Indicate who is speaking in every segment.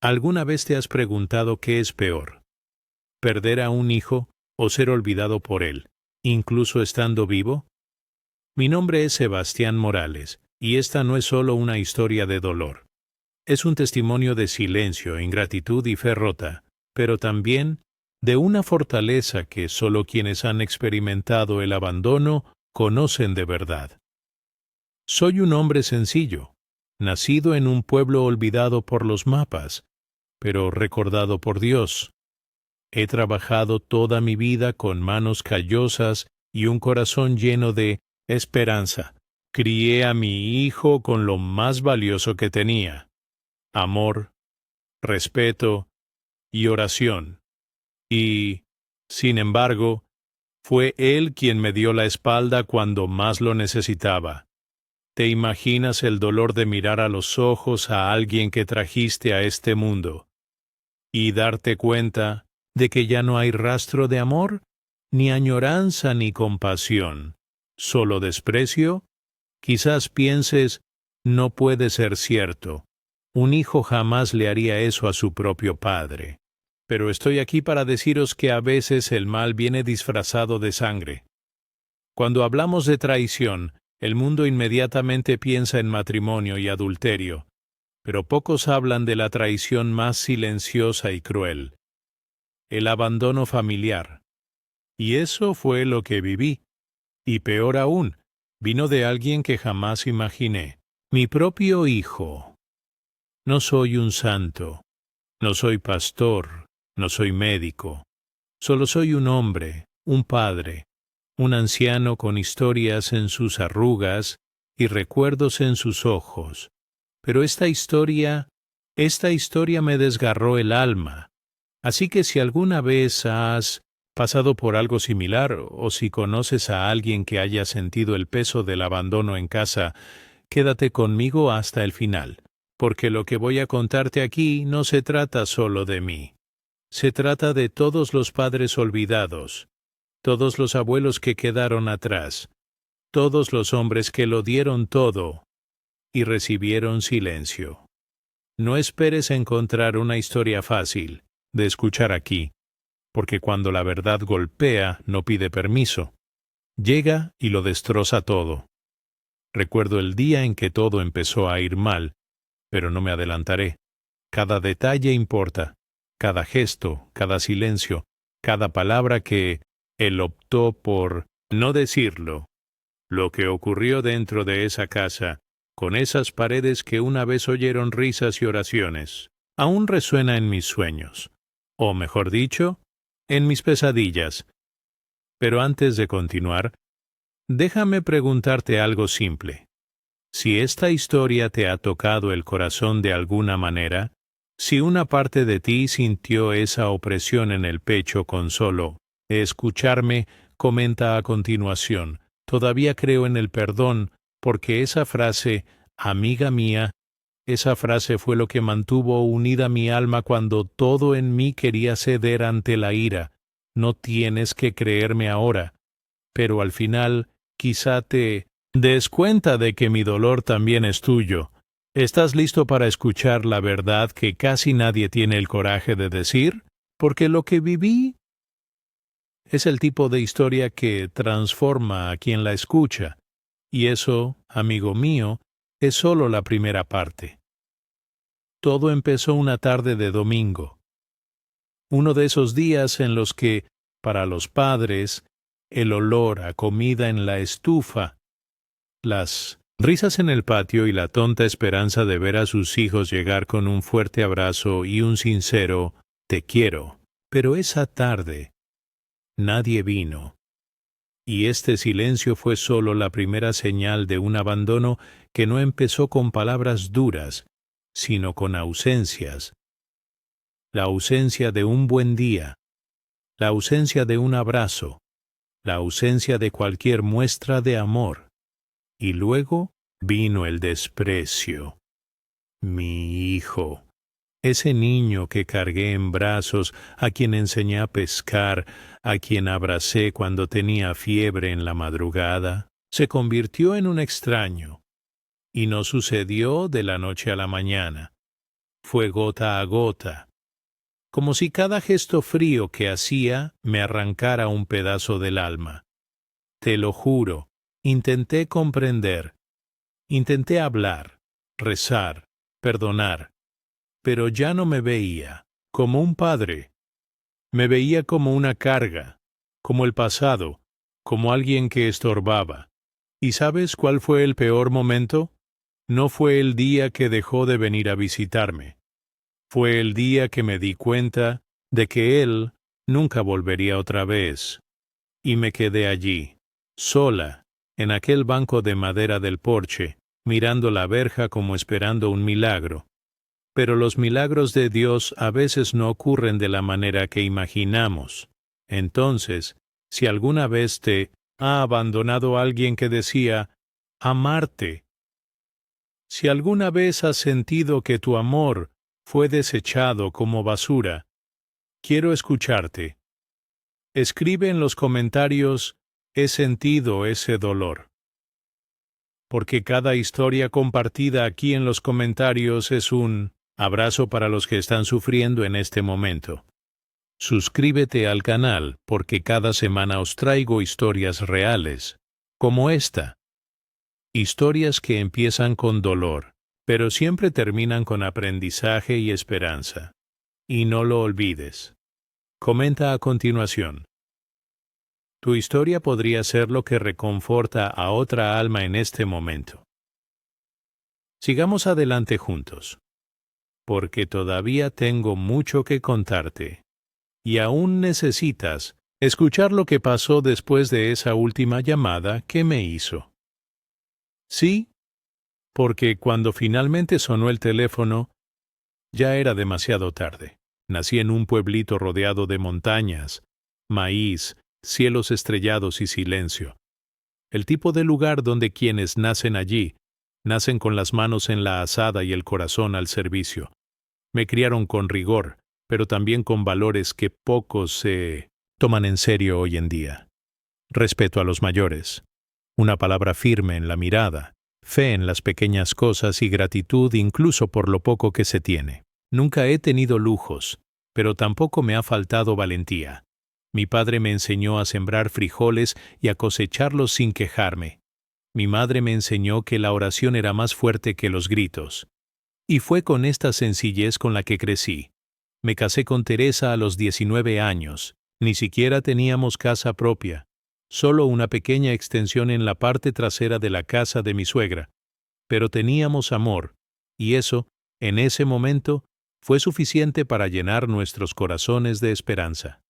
Speaker 1: ¿Alguna vez te has preguntado qué es peor? ¿Perder a un hijo o ser olvidado por él, incluso estando vivo? Mi nombre es Sebastián Morales, y esta no es solo una historia de dolor. Es un testimonio de silencio, ingratitud y fe rota, pero también de una fortaleza que solo quienes han experimentado el abandono conocen de verdad. Soy un hombre sencillo, nacido en un pueblo olvidado por los mapas, pero recordado por Dios. He trabajado toda mi vida con manos callosas y un corazón lleno de esperanza. Crié a mi hijo con lo más valioso que tenía: amor, respeto y oración. Y, sin embargo, fue él quien me dio la espalda cuando más lo necesitaba. ¿Te imaginas el dolor de mirar a los ojos a alguien que trajiste a este mundo y darte cuenta de que ya no hay rastro de amor, ni añoranza ni compasión, solo desprecio? Quizás pienses, no puede ser cierto. Un hijo jamás le haría eso a su propio padre. Pero estoy aquí para deciros que a veces el mal viene disfrazado de sangre. Cuando hablamos de traición, el mundo inmediatamente piensa en matrimonio y adulterio, pero pocos hablan de la traición más silenciosa y cruel: el abandono familiar. Y eso fue lo que viví. Y peor aún, vino de alguien que jamás imaginé: mi propio hijo. No soy un santo, no soy pastor, no soy médico. Solo soy un hombre, un padre, un anciano con historias en sus arrugas y recuerdos en sus ojos. Pero esta historia me desgarró el alma. Así que si alguna vez has pasado por algo similar, o si conoces a alguien que haya sentido el peso del abandono en casa, quédate conmigo hasta el final, porque lo que voy a contarte aquí no se trata solo de mí. Se trata de todos los padres olvidados, todos los abuelos que quedaron atrás, todos los hombres que lo dieron todo y recibieron silencio. No esperes encontrar una historia fácil de escuchar aquí, porque cuando la verdad golpea no pide permiso. Llega y lo destroza todo. Recuerdo el día en que todo empezó a ir mal, pero no me adelantaré. Cada detalle importa, cada gesto, cada silencio, cada palabra que él optó por no decirlo. Lo que ocurrió dentro de esa casa, con esas paredes que una vez oyeron risas y oraciones, aún resuena en mis sueños, o mejor dicho, en mis pesadillas. Pero antes de continuar, déjame preguntarte algo simple. Si esta historia te ha tocado el corazón de alguna manera, si una parte de ti sintió esa opresión en el pecho con solo escucharme, comenta a continuación: todavía creo en el perdón, porque esa frase, amiga mía, esa frase fue lo que mantuvo unida mi alma cuando todo en mí quería ceder ante la ira. No tienes que creerme ahora, pero al final quizá te des cuenta de que mi dolor también es tuyo. ¿Estás listo para escuchar la verdad que casi nadie tiene el coraje de decir? Porque lo que viví es el tipo de historia que transforma a quien la escucha. Y eso, amigo mío, es solo la primera parte. Todo empezó una tarde de domingo. Uno de esos días en los que, para los padres, el olor a comida en la estufa, las risas en el patio y la tonta esperanza de ver a sus hijos llegar con un fuerte abrazo y un sincero «te quiero». Pero esa tarde nadie vino. Y este silencio fue solo la primera señal de un abandono que no empezó con palabras duras, sino con ausencias. La ausencia de un buen día, la ausencia de un abrazo, la ausencia de cualquier muestra de amor. Y luego vino el desprecio. Mi hijo, ese niño que cargué en brazos, a quien enseñé a pescar, a quien abracé cuando tenía fiebre en la madrugada, se convirtió en un extraño. Y no sucedió de la noche a la mañana. fue gota a gota, como si cada gesto frío que hacía me arrancara un pedazo del alma. Te lo juro, intenté comprender, intenté hablar, rezar, perdonar, pero ya no me veía como un padre. Me veía como una carga, como el pasado, como alguien que estorbaba. ¿Y sabes cuál fue el peor momento? No fue el día que dejó de venir a visitarme. Fue el día que me di cuenta de que él nunca volvería otra vez. Y me quedé allí, sola, en aquel banco de madera del porche, mirando la verja como esperando un milagro. Pero los milagros de Dios a veces no ocurren de la manera que imaginamos. Entonces, si alguna vez te ha abandonado alguien que decía, amarte, si alguna vez has sentido que tu amor fue desechado como basura, quiero escucharte. Escribe en los comentarios, he sentido ese dolor. Porque cada historia compartida aquí en los comentarios es un abrazo para los que están sufriendo en este momento. Suscríbete al canal porque cada semana os traigo historias reales, como esta. Historias que empiezan con dolor, pero siempre terminan con aprendizaje y esperanza. Y no lo olvides. Comenta a continuación. Tu historia podría ser lo que reconforta a otra alma en este momento. Sigamos adelante juntos. Porque todavía tengo mucho que contarte. Y aún necesitas escuchar lo que pasó después de esa última llamada que me hizo. Sí, porque cuando finalmente sonó el teléfono, ya era demasiado tarde. Nací en un pueblito rodeado de montañas, maíz, cielos estrellados y silencio. El tipo de lugar donde quienes nacen allí, nacen con las manos en la azada y el corazón al servicio. Me criaron con rigor, pero también con valores que pocos se toman en serio hoy en día. Respeto a los mayores, una palabra firme en la mirada, fe en las pequeñas cosas y gratitud incluso por lo poco que se tiene. Nunca he tenido lujos, pero tampoco me ha faltado valentía. Mi padre me enseñó a sembrar frijoles y a cosecharlos sin quejarme. Mi madre me enseñó que la oración era más fuerte que los gritos. Y fue con esta sencillez con la que crecí. Me casé con Teresa a los 19 años. Ni siquiera teníamos casa propia, solo una pequeña extensión en la parte trasera de la casa de mi suegra. Pero teníamos amor, y eso, en ese momento, fue suficiente para llenar nuestros corazones de esperanza.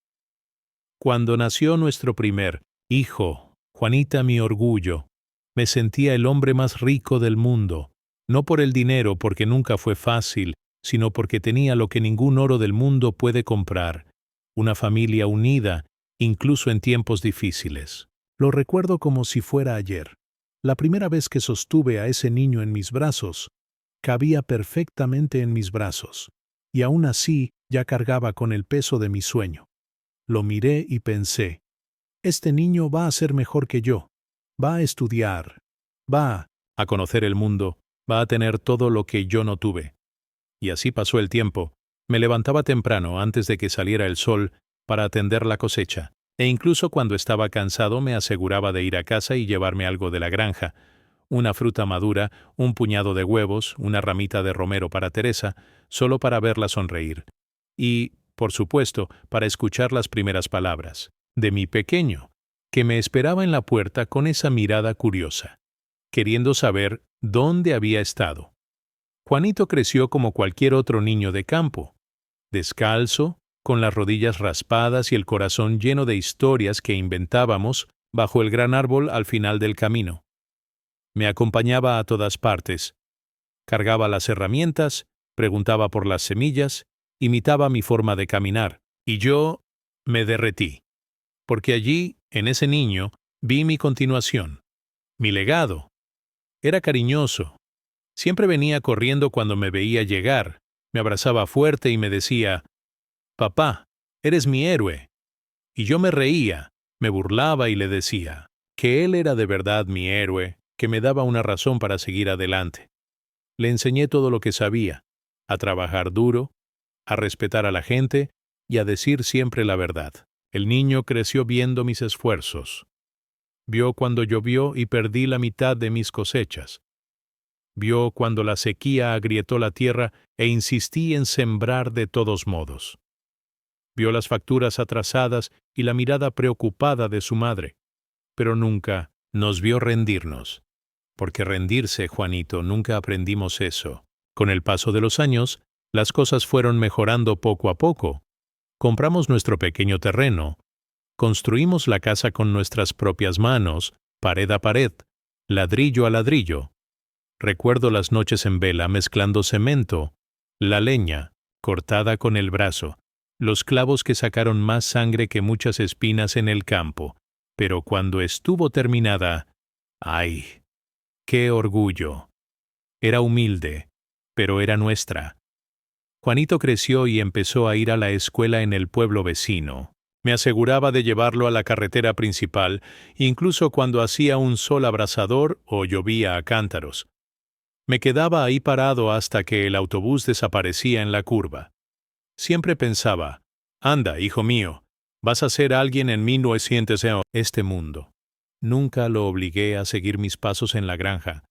Speaker 1: Cuando nació nuestro primer hijo, Juanita mi orgullo, me sentía el hombre más rico del mundo, no por el dinero porque nunca fue fácil, sino porque tenía lo que ningún oro del mundo puede comprar, una familia unida, incluso en tiempos difíciles. Lo recuerdo como si fuera ayer. La primera vez que sostuve a ese niño en mis brazos, cabía perfectamente en mis brazos, y aún así ya cargaba con el peso de mi sueño. Lo miré y pensé, este niño va a ser mejor que yo, va a estudiar, va a conocer el mundo, va a tener todo lo que yo no tuve. Y así pasó el tiempo. Me levantaba temprano antes de que saliera el sol para atender la cosecha, e incluso cuando estaba cansado me aseguraba de ir a casa y llevarme algo de la granja, una fruta madura, un puñado de huevos, una ramita de romero para Teresa, solo para verla sonreír. Y, por supuesto, para escuchar las primeras palabras de mi pequeño, que me esperaba en la puerta con esa mirada curiosa, queriendo saber dónde había estado. Juanito creció como cualquier otro niño de campo, descalzo, con las rodillas raspadas y el corazón lleno de historias que inventábamos bajo el gran árbol al final del camino. Me acompañaba a todas partes. Cargaba las herramientas, preguntaba por las semillas, imitaba mi forma de caminar, y yo me derretí. Porque allí, en ese niño, vi mi continuación, mi legado. Era cariñoso. Siempre venía corriendo cuando me veía llegar, me abrazaba fuerte y me decía, «Papá, eres mi héroe». Y yo me reía, me burlaba y le decía que él era de verdad mi héroe, que me daba una razón para seguir adelante. Le enseñé todo lo que sabía, a trabajar duro, a respetar a la gente y a decir siempre la verdad. El niño creció viendo mis esfuerzos. Vio cuando llovió y perdí la mitad de mis cosechas. Vio cuando la sequía agrietó la tierra e insistí en sembrar de todos modos. Vio las facturas atrasadas y la mirada preocupada de su madre, pero nunca nos vio rendirnos. Porque rendirse, Juanito, nunca aprendimos eso. Con el paso de los años, las cosas fueron mejorando poco a poco. Compramos nuestro pequeño terreno, construimos la casa con nuestras propias manos, pared a pared, ladrillo a ladrillo. Recuerdo las noches en vela mezclando cemento, la leña, cortada con el brazo, los clavos que sacaron más sangre que muchas espinas en el campo. Pero cuando estuvo terminada, ¡ay! ¡Qué orgullo! Era humilde, pero era nuestra. Juanito creció y empezó a ir a la escuela en el pueblo vecino. Me aseguraba de llevarlo a la carretera principal, incluso cuando hacía un sol abrasador o llovía a cántaros. Me quedaba ahí parado hasta que el autobús desaparecía en la curva. Siempre pensaba, anda, hijo mío, vas a ser alguien en 1900 este mundo. Nunca lo obligué a seguir mis pasos en la granja.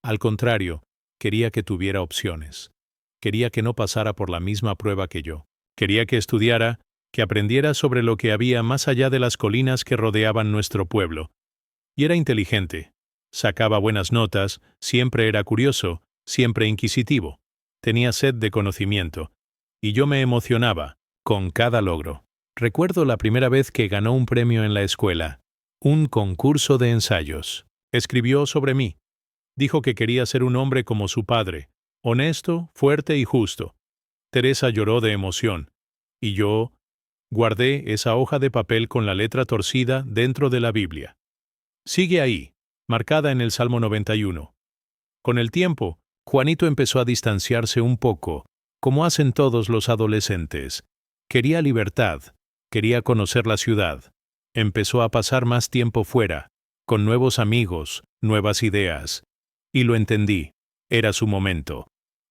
Speaker 1: Al contrario, quería que tuviera opciones. Quería que no pasara por la misma prueba que yo. Quería que estudiara, que aprendiera sobre lo que había más allá de las colinas que rodeaban nuestro pueblo. Y era inteligente. Sacaba buenas notas, siempre era curioso, siempre inquisitivo. Tenía sed de conocimiento. Y yo me emocionaba con cada logro. Recuerdo la primera vez que ganó un premio en la escuela. Un concurso de ensayos. Escribió sobre mí. Dijo que quería ser un hombre como su padre, honesto, fuerte y justo. Teresa lloró de emoción. Y yo guardé esa hoja de papel con la letra torcida dentro de la Biblia. Sigue ahí, marcada en el Salmo 91. Con el tiempo, Juanito empezó a distanciarse un poco, como hacen todos los adolescentes. Quería libertad, quería conocer la ciudad. Empezó a pasar más tiempo fuera, con nuevos amigos, nuevas ideas. Y lo entendí. Era su momento.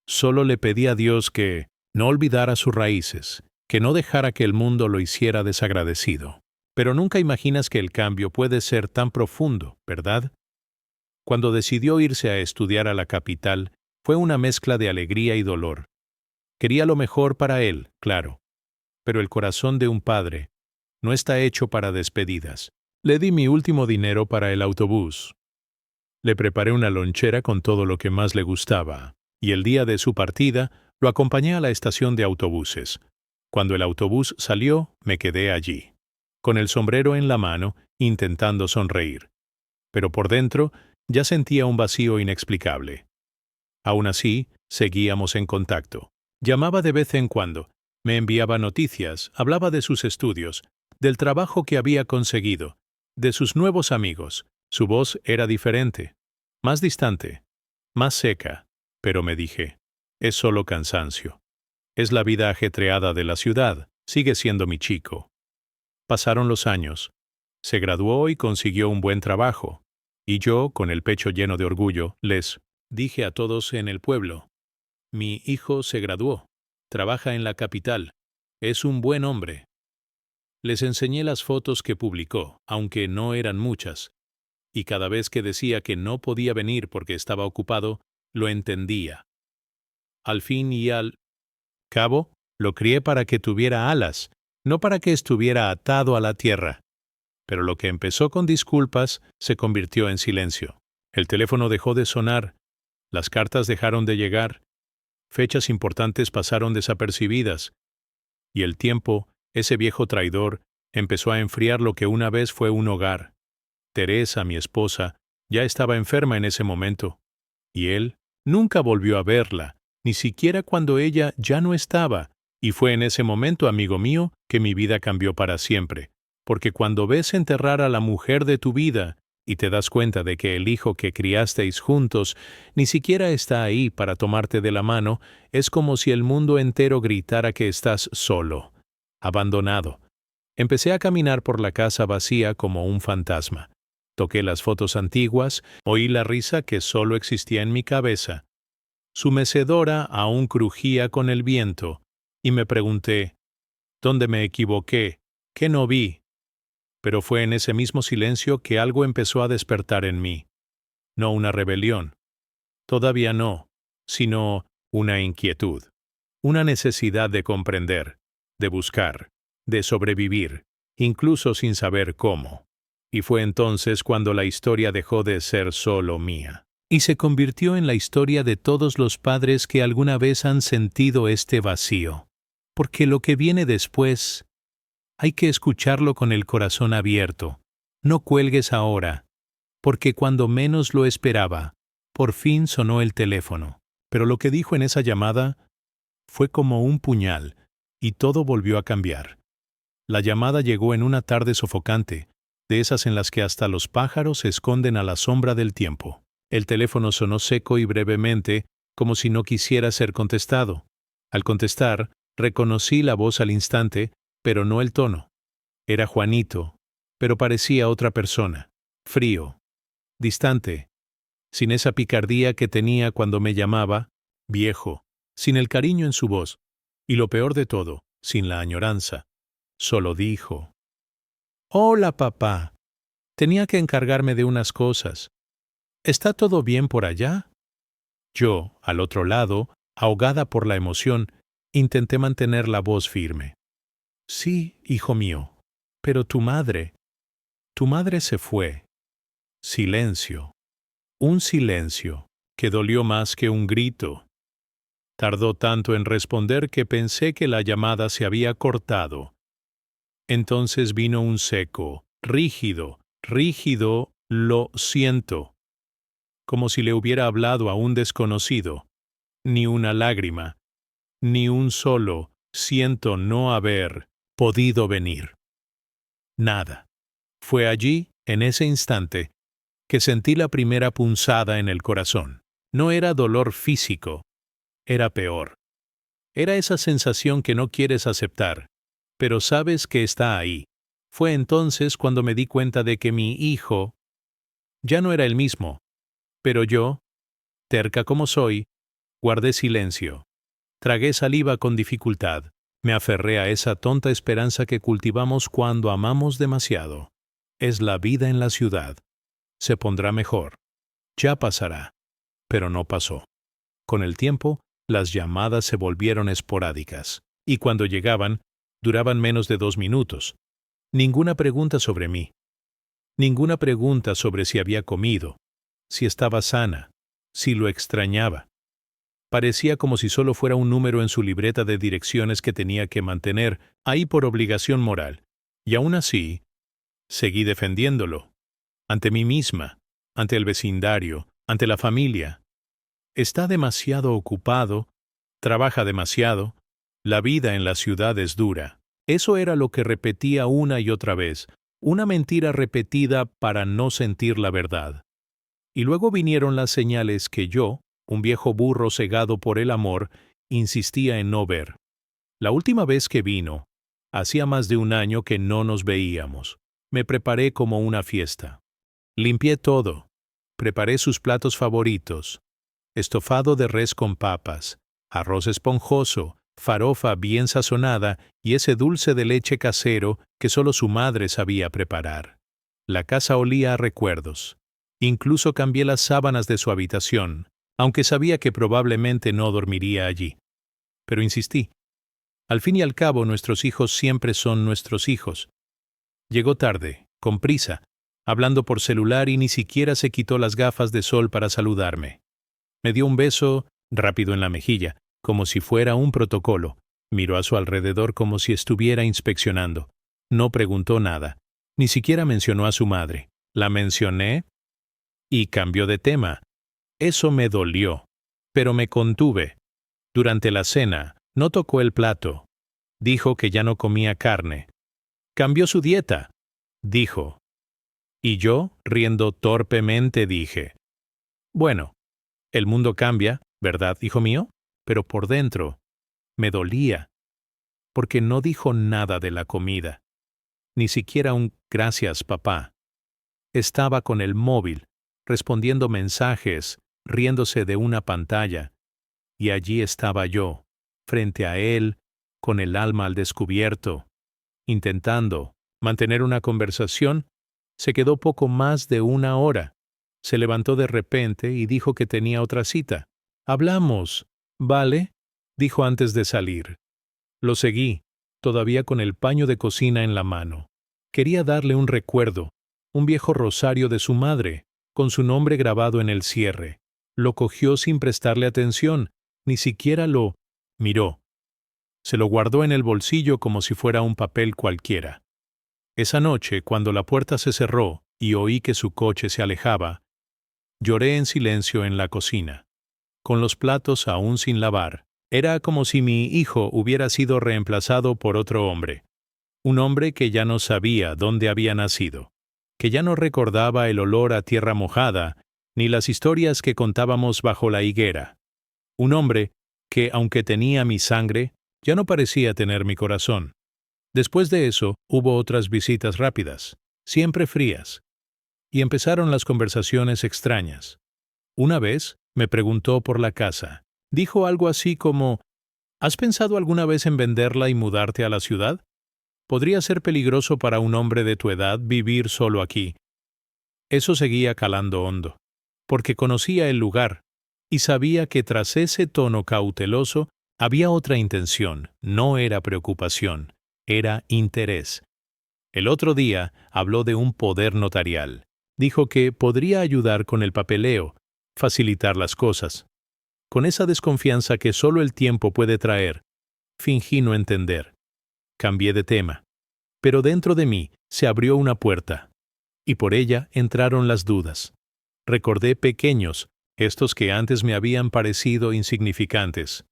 Speaker 1: Solo le pedí a Dios que no olvidara sus raíces, que no dejara que el mundo lo hiciera desagradecido. Pero nunca imaginas que el cambio puede ser tan profundo, ¿verdad? Cuando decidió irse a estudiar a la capital, fue una mezcla de alegría y dolor. Quería lo mejor para él, claro. Pero el corazón de un padre no está hecho para despedidas. Le di mi último dinero para el autobús. Le preparé una lonchera con todo lo que más le gustaba, y el día de su partida lo acompañé a la estación de autobuses. Cuando el autobús salió, me quedé allí, con el sombrero en la mano, intentando sonreír. Pero por dentro ya sentía un vacío inexplicable. Aún así, seguíamos en contacto. Llamaba de vez en cuando, me enviaba noticias, hablaba de sus estudios, del trabajo que había conseguido, de sus nuevos amigos. Su voz era diferente, más distante, más seca, pero me dije, es solo cansancio. Es la vida ajetreada de la ciudad, sigue siendo mi chico. Pasaron los años. Se graduó y consiguió un buen trabajo. Y yo, con el pecho lleno de orgullo, les dije a todos en el pueblo, mi hijo se graduó, trabaja en la capital, es un buen hombre. Les enseñé las fotos que publicó, aunque no eran muchas, y cada vez que decía que no podía venir porque estaba ocupado, lo entendía. Al fin y al cabo, lo crié para que tuviera alas, no para que estuviera atado a la tierra. Pero lo que empezó con disculpas se convirtió en silencio. El teléfono dejó de sonar, las cartas dejaron de llegar, fechas importantes pasaron desapercibidas, y el tiempo, ese viejo traidor, empezó a enfriar lo que una vez fue un hogar. Teresa, mi esposa, ya estaba enferma en ese momento, y él nunca volvió a verla, ni siquiera cuando ella ya no estaba, y fue en ese momento, amigo mío, que mi vida cambió para siempre, porque cuando ves enterrar a la mujer de tu vida, y te das cuenta de que el hijo que criasteis juntos ni siquiera está ahí para tomarte de la mano, es como si el mundo entero gritara que estás solo, abandonado. Empecé a caminar por la casa vacía como un fantasma. Toqué las fotos antiguas, oí la risa que solo existía en mi cabeza. Su mecedora aún crujía con el viento, y me pregunté, ¿dónde me equivoqué? ¿Qué no vi? Pero fue en ese mismo silencio que algo empezó a despertar en mí. No una rebelión. Todavía no, sino una inquietud. Una necesidad de comprender, de buscar, de sobrevivir, incluso sin saber cómo. Y fue entonces cuando la historia dejó de ser solo mía, y se convirtió en la historia de todos los padres que alguna vez han sentido este vacío. Porque lo que viene después, hay que escucharlo con el corazón abierto. No cuelgues ahora, porque cuando menos lo esperaba, por fin sonó el teléfono. Pero lo que dijo en esa llamada fue como un puñal, y todo volvió a cambiar. La llamada llegó en una tarde sofocante, de esas en las que hasta los pájaros se esconden a la sombra del tiempo. El teléfono sonó seco y brevemente, como si no quisiera ser contestado. Al contestar, reconocí la voz al instante, pero no el tono. Era Juanito, pero parecía otra persona, frío, distante, sin esa picardía que tenía cuando me llamaba, viejo, sin el cariño en su voz, y lo peor de todo, sin la añoranza. Solo dijo: «Hola, papá. Tenía que encargarme de unas cosas. ¿Está todo bien por allá?» Yo, al otro lado, ahogada por la emoción, intenté mantener la voz firme. «Sí, hijo mío. Pero tu madre se fue». Silencio. Un silencio que dolió más que un grito. Tardó tanto en responder que pensé que la llamada se había cortado. Entonces vino un seco, rígido, lo siento, como si le hubiera hablado a un desconocido. Ni una lágrima, ni un solo siento no haber podido venir. Nada. Fue allí, en ese instante, que sentí la primera punzada en el corazón. No era dolor físico, era peor. Era esa sensación que no quieres aceptar, pero sabes que está ahí. Fue entonces cuando me di cuenta de que mi hijo ya no era el mismo, pero yo, terca como soy, guardé silencio. Tragué saliva con dificultad. Me aferré a esa tonta esperanza que cultivamos cuando amamos demasiado. Es la vida en la ciudad. Se pondrá mejor. Ya pasará. Pero no pasó. Con el tiempo, las llamadas se volvieron esporádicas, y cuando llegaban, duraban menos de 2 minutos. Ninguna pregunta sobre mí. Ninguna pregunta sobre si había comido, si estaba sana, si lo extrañaba. Parecía como si solo fuera un número en su libreta de direcciones que tenía que mantener ahí por obligación moral. Y aún así, seguí defendiéndolo. Ante mí misma, ante el vecindario, ante la familia. Está demasiado ocupado, trabaja demasiado, la vida en la ciudad es dura. Eso era lo que repetía una y otra vez, una mentira repetida para no sentir la verdad. Y luego vinieron las señales que yo, un viejo burro cegado por el amor, insistía en no ver. La última vez que vino, hacía más de 1 año que no nos veíamos. Me preparé como una fiesta. Limpié todo. Preparé sus platos favoritos: estofado de res con papas, arroz esponjoso, farofa bien sazonada y ese dulce de leche casero que solo su madre sabía preparar. La casa olía a recuerdos. Incluso cambié las sábanas de su habitación, aunque sabía que probablemente no dormiría allí. Pero insistí. Al fin y al cabo, nuestros hijos siempre son nuestros hijos. Llegó tarde, con prisa, hablando por celular y ni siquiera se quitó las gafas de sol para saludarme. Me dio un beso, rápido en la mejilla, como si fuera un protocolo. Miró a su alrededor como si estuviera inspeccionando. No preguntó nada. Ni siquiera mencionó a su madre. La mencioné y cambió de tema. Eso me dolió, pero me contuve. Durante la cena, no tocó el plato. Dijo que ya no comía carne. Cambió su dieta, dijo. Y yo, riendo torpemente, dije: «Bueno, el mundo cambia, ¿verdad, hijo mío?». Pero por dentro, me dolía, porque no dijo nada de la comida. Ni siquiera un «gracias, papá». Estaba con el móvil, respondiendo mensajes, riéndose de una pantalla. y allí estaba yo, frente a él, con el alma al descubierto, intentando mantener una conversación. Se quedó poco más de una hora. Se levantó de repente y dijo que tenía otra cita. «Hablamos, ¿vale?», dijo antes de salir. Lo seguí, todavía con el paño de cocina en la mano. Quería darle un recuerdo, un viejo rosario de su madre, con su nombre grabado en el cierre. Lo cogió sin prestarle atención, ni siquiera lo miró. Se lo guardó en el bolsillo como si fuera un papel cualquiera. Esa noche, cuando la puerta se cerró y oí que su coche se alejaba, lloré en silencio en la cocina, con los platos aún sin lavar. Era como si mi hijo hubiera sido reemplazado por otro hombre. Un hombre que ya no sabía dónde había nacido, que ya no recordaba el olor a tierra mojada, ni las historias que contábamos bajo la higuera. Un hombre que, aunque tenía mi sangre, ya no parecía tener mi corazón. Después de eso, hubo otras visitas rápidas, siempre frías, y empezaron las conversaciones extrañas. Una vez, me preguntó por la casa. Dijo algo así como, «¿Has pensado alguna vez en venderla y mudarte a la ciudad? Podría ser peligroso para un hombre de tu edad vivir solo aquí». Eso seguía calando hondo, porque conocía el lugar, y sabía que tras ese tono cauteloso había otra intención, no era preocupación. Era interés. El otro día habló de un poder notarial. Dijo que podría ayudar con el papeleo, facilitar las cosas. Con esa desconfianza que solo el tiempo puede traer, fingí no entender. Cambié de tema. Pero dentro de mí se abrió una puerta, y por ella entraron las dudas. Recordé pequeños, estos que antes me habían parecido insignificantes.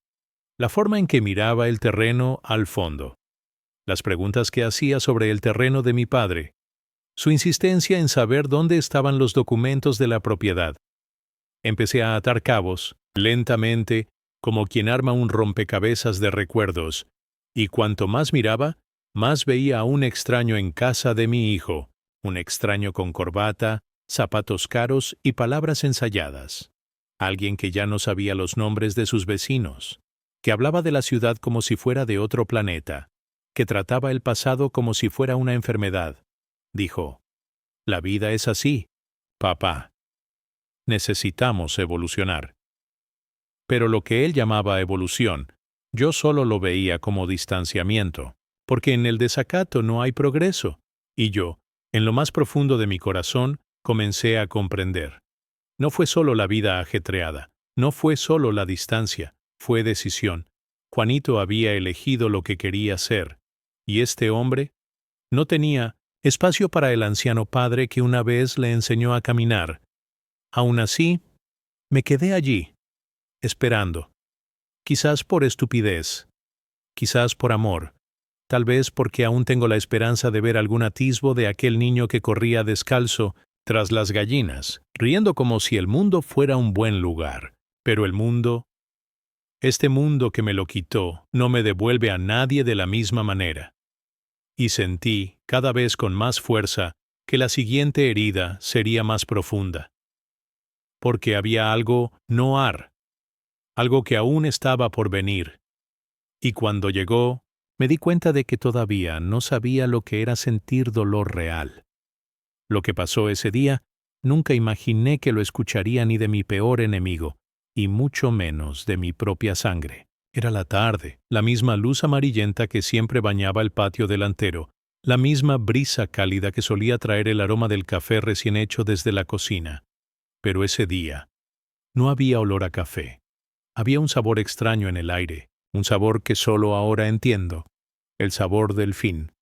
Speaker 1: La forma en que miraba el terreno al fondo. Las preguntas que hacía sobre el terreno de mi padre, su insistencia en saber dónde estaban los documentos de la propiedad. Empecé a atar cabos, lentamente, como quien arma un rompecabezas de recuerdos, y cuanto más miraba, más veía a un extraño en casa de mi hijo, un extraño con corbata, zapatos caros y palabras ensayadas. Alguien que ya no sabía los nombres de sus vecinos, que hablaba de la ciudad como si fuera de otro planeta, que trataba el pasado como si fuera una enfermedad. Dijo, «La vida es así, papá. Necesitamos evolucionar». Pero lo que él llamaba evolución, yo solo lo veía como distanciamiento, porque en el desacato no hay progreso, y yo, en lo más profundo de mi corazón, comencé a comprender. No fue solo la vida ajetreada, no fue solo la distancia, fue decisión. Juanito había elegido lo que quería ser. Y este hombre no tenía espacio para el anciano padre que una vez le enseñó a caminar. Aún así, me quedé allí, esperando. Quizás por estupidez, quizás por amor, tal vez porque aún tengo la esperanza de ver algún atisbo de aquel niño que corría descalzo tras las gallinas, riendo como si el mundo fuera un buen lugar. Pero el mundo, este mundo que me lo quitó, no me devuelve a nadie de la misma manera. Y sentí, cada vez con más fuerza, que la siguiente herida sería más profunda. Porque había algo noir, algo que aún estaba por venir. Y cuando llegó, me di cuenta de que todavía no sabía lo que era sentir dolor real. Lo que pasó ese día, nunca imaginé que lo escucharía ni de mi peor enemigo, y mucho menos de mi propia sangre. Era la tarde, la misma luz amarillenta que siempre bañaba el patio delantero, la misma brisa cálida que solía traer el aroma del café recién hecho desde la cocina. Pero ese día, no había olor a café. Había un sabor extraño en el aire, un sabor que solo ahora entiendo, el sabor del fin.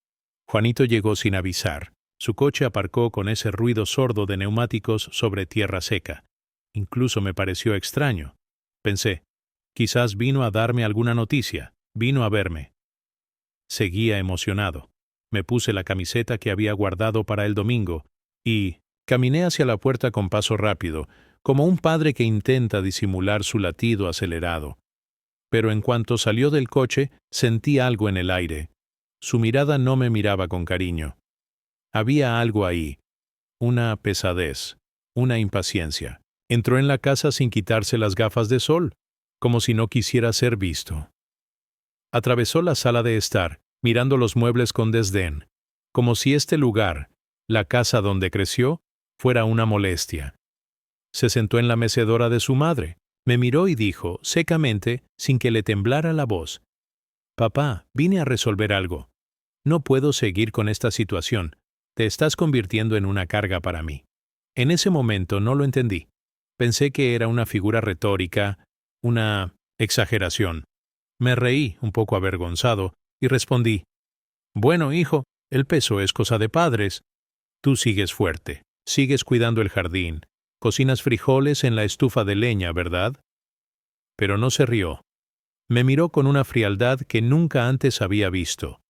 Speaker 1: Juanito llegó sin avisar. Su coche aparcó con ese ruido sordo de neumáticos sobre tierra seca. Incluso me pareció extraño. Pensé, quizás vino a darme alguna noticia, vino a verme. Seguía emocionado. Me puse la camiseta que había guardado para el domingo y caminé hacia la puerta con paso rápido, como un padre que intenta disimular su latido acelerado. Pero en cuanto salió del coche, sentí algo en el aire. Su mirada no me miraba con cariño. Había algo ahí, una pesadez, una impaciencia. Entró en la casa sin quitarse las gafas de sol. como si no quisiera ser visto. Atravesó la sala de estar, mirando los muebles con desdén, como si este lugar, la casa donde creció, fuera una molestia. Se sentó en la mecedora de su madre, me miró y dijo, secamente, sin que le temblara la voz: «Papá, vine a resolver algo. No puedo seguir con esta situación. Te estás convirtiendo en una carga para mí». En ese momento no lo entendí. Pensé que era una figura retórica, una exageración. Me reí, un poco avergonzado, y respondí: «Bueno, hijo, el peso es cosa de padres. Tú sigues fuerte, sigues cuidando el jardín, cocinas frijoles en la estufa de leña, ¿verdad?». Pero no se rió. Me miró con una frialdad que nunca antes había visto,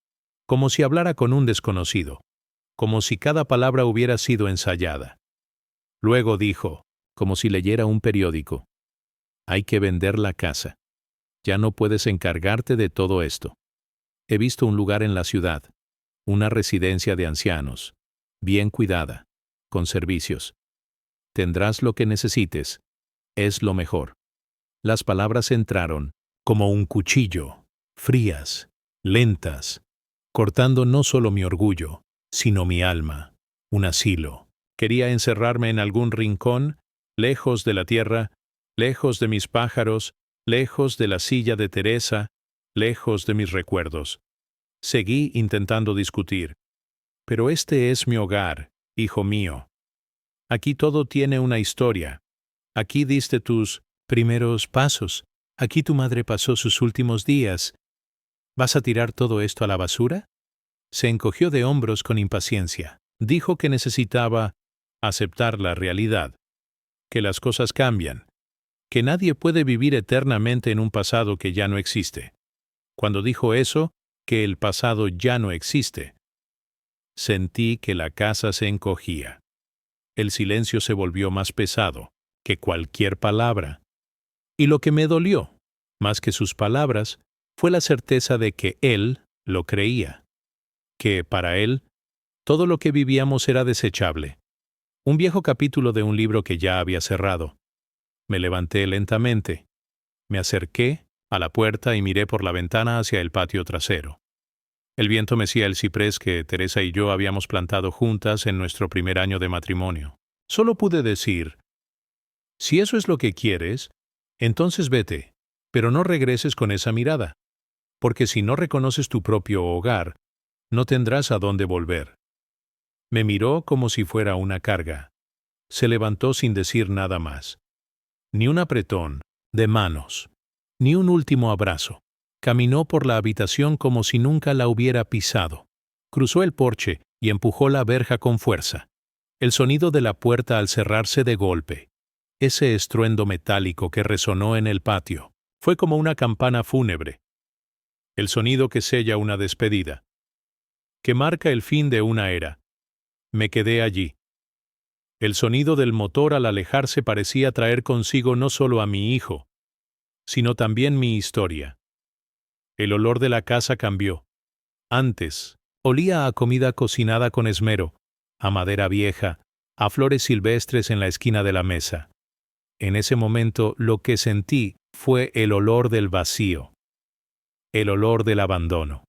Speaker 1: como si hablara con un desconocido, como si cada palabra hubiera sido ensayada. Luego dijo, como si leyera un periódico: «Hay que vender la casa. Ya no puedes encargarte de todo esto. He visto un lugar en la ciudad, una residencia de ancianos, bien cuidada, con servicios. Tendrás lo que necesites. Es lo mejor». Las palabras entraron, como un cuchillo, frías, lentas, cortando no solo mi orgullo, sino mi alma, un asilo. Quería encerrarme en algún rincón, lejos de la tierra, lejos de mis pájaros, lejos de la silla de Teresa, lejos de mis recuerdos. Seguí intentando discutir. «Pero este es mi hogar, hijo mío. Aquí todo tiene una historia. Aquí diste tus primeros pasos. Aquí tu madre pasó sus últimos días. ¿Vas a tirar todo esto a la basura?». Se encogió de hombros con impaciencia. Dijo que necesitaba aceptar la realidad, que las cosas cambian, que nadie puede vivir eternamente en un pasado que ya no existe. Cuando dijo eso, que el pasado ya no existe, sentí que la casa se encogía. El silencio se volvió más pesado que cualquier palabra. Y lo que me dolió, más que sus palabras, fue la certeza de que él lo creía, que, para él, todo lo que vivíamos era desechable. Un viejo capítulo de un libro que ya había cerrado. Me levanté lentamente. Me acerqué a la puerta y miré por la ventana hacia el patio trasero. El viento mecía el ciprés que Teresa y yo habíamos plantado juntas en nuestro primer año de matrimonio. Solo pude decir: «Si eso es lo que quieres, entonces vete, pero no regreses con esa mirada, porque si no reconoces tu propio hogar, no tendrás a dónde volver». Me miró como si fuera una carga. Se levantó sin decir nada más. Ni un apretón de manos, ni un último abrazo. Caminó por la habitación como si nunca la hubiera pisado. Cruzó el porche y empujó la verja con fuerza. El sonido de la puerta al cerrarse de golpe, ese estruendo metálico que resonó en el patio, fue como una campana fúnebre. El sonido que sella una despedida, que marca el fin de una era. Me quedé allí. El sonido del motor al alejarse parecía traer consigo no solo a mi hijo, sino también mi historia. El olor de la casa cambió. Antes, olía a comida cocinada con esmero, a madera vieja, a flores silvestres en la esquina de la mesa. En ese momento lo que sentí fue el olor del vacío, el olor del abandono.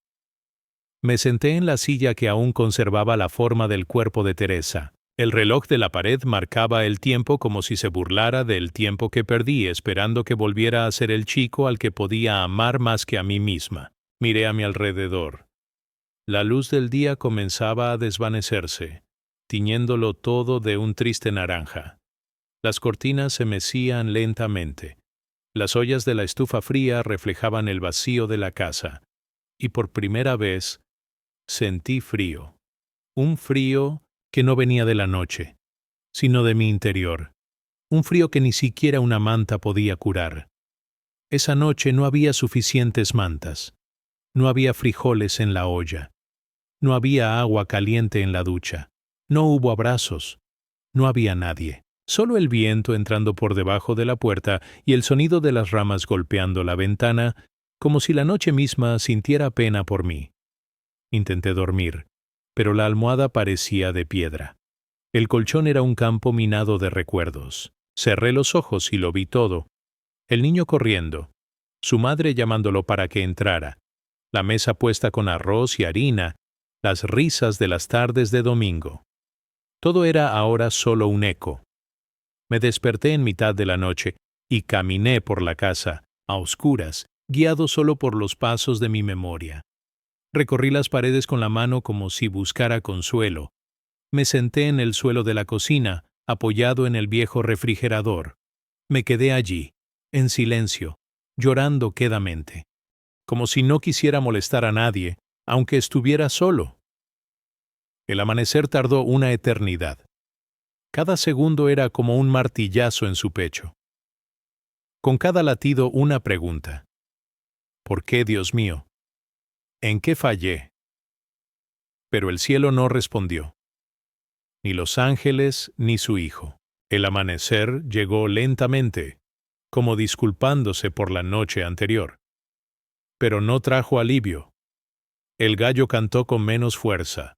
Speaker 1: Me senté en la silla que aún conservaba la forma del cuerpo de Teresa. El reloj de la pared marcaba el tiempo como si se burlara del tiempo que perdí esperando que volviera a ser el chico al que podía amar más que a mí misma. Miré a mi alrededor. La luz del día comenzaba a desvanecerse, tiñéndolo todo de un triste naranja. Las cortinas se mecían lentamente. Las ollas de la estufa fría reflejaban el vacío de la casa. Y por primera vez, sentí frío. Un frío que no venía de la noche, sino de mi interior. Un frío que ni siquiera una manta podía curar. Esa noche no había suficientes mantas. No había frijoles en la olla. No había agua caliente en la ducha. No hubo abrazos. No había nadie. Solo el viento entrando por debajo de la puerta y el sonido de las ramas golpeando la ventana, como si la noche misma sintiera pena por mí. Intenté dormir, pero la almohada parecía de piedra. El colchón era un campo minado de recuerdos. Cerré los ojos y lo vi todo. El niño corriendo, su madre llamándolo para que entrara, la mesa puesta con arroz y harina, las risas de las tardes de domingo. Todo era ahora solo un eco. Me desperté en mitad de la noche y caminé por la casa, a oscuras, guiado solo por los pasos de mi memoria. Recorrí las paredes con la mano como si buscara consuelo. Me senté en el suelo de la cocina, apoyado en el viejo refrigerador. Me quedé allí, en silencio, llorando quedamente, como si no quisiera molestar a nadie, aunque estuviera solo. El amanecer tardó una eternidad. Cada segundo era como un martillazo en su pecho. Con cada latido una pregunta. ¿Por qué, Dios mío? ¿En qué fallé? Pero el cielo no respondió. Ni los ángeles ni su hijo. El amanecer llegó lentamente, como disculpándose por la noche anterior. Pero no trajo alivio. El gallo cantó con menos fuerza.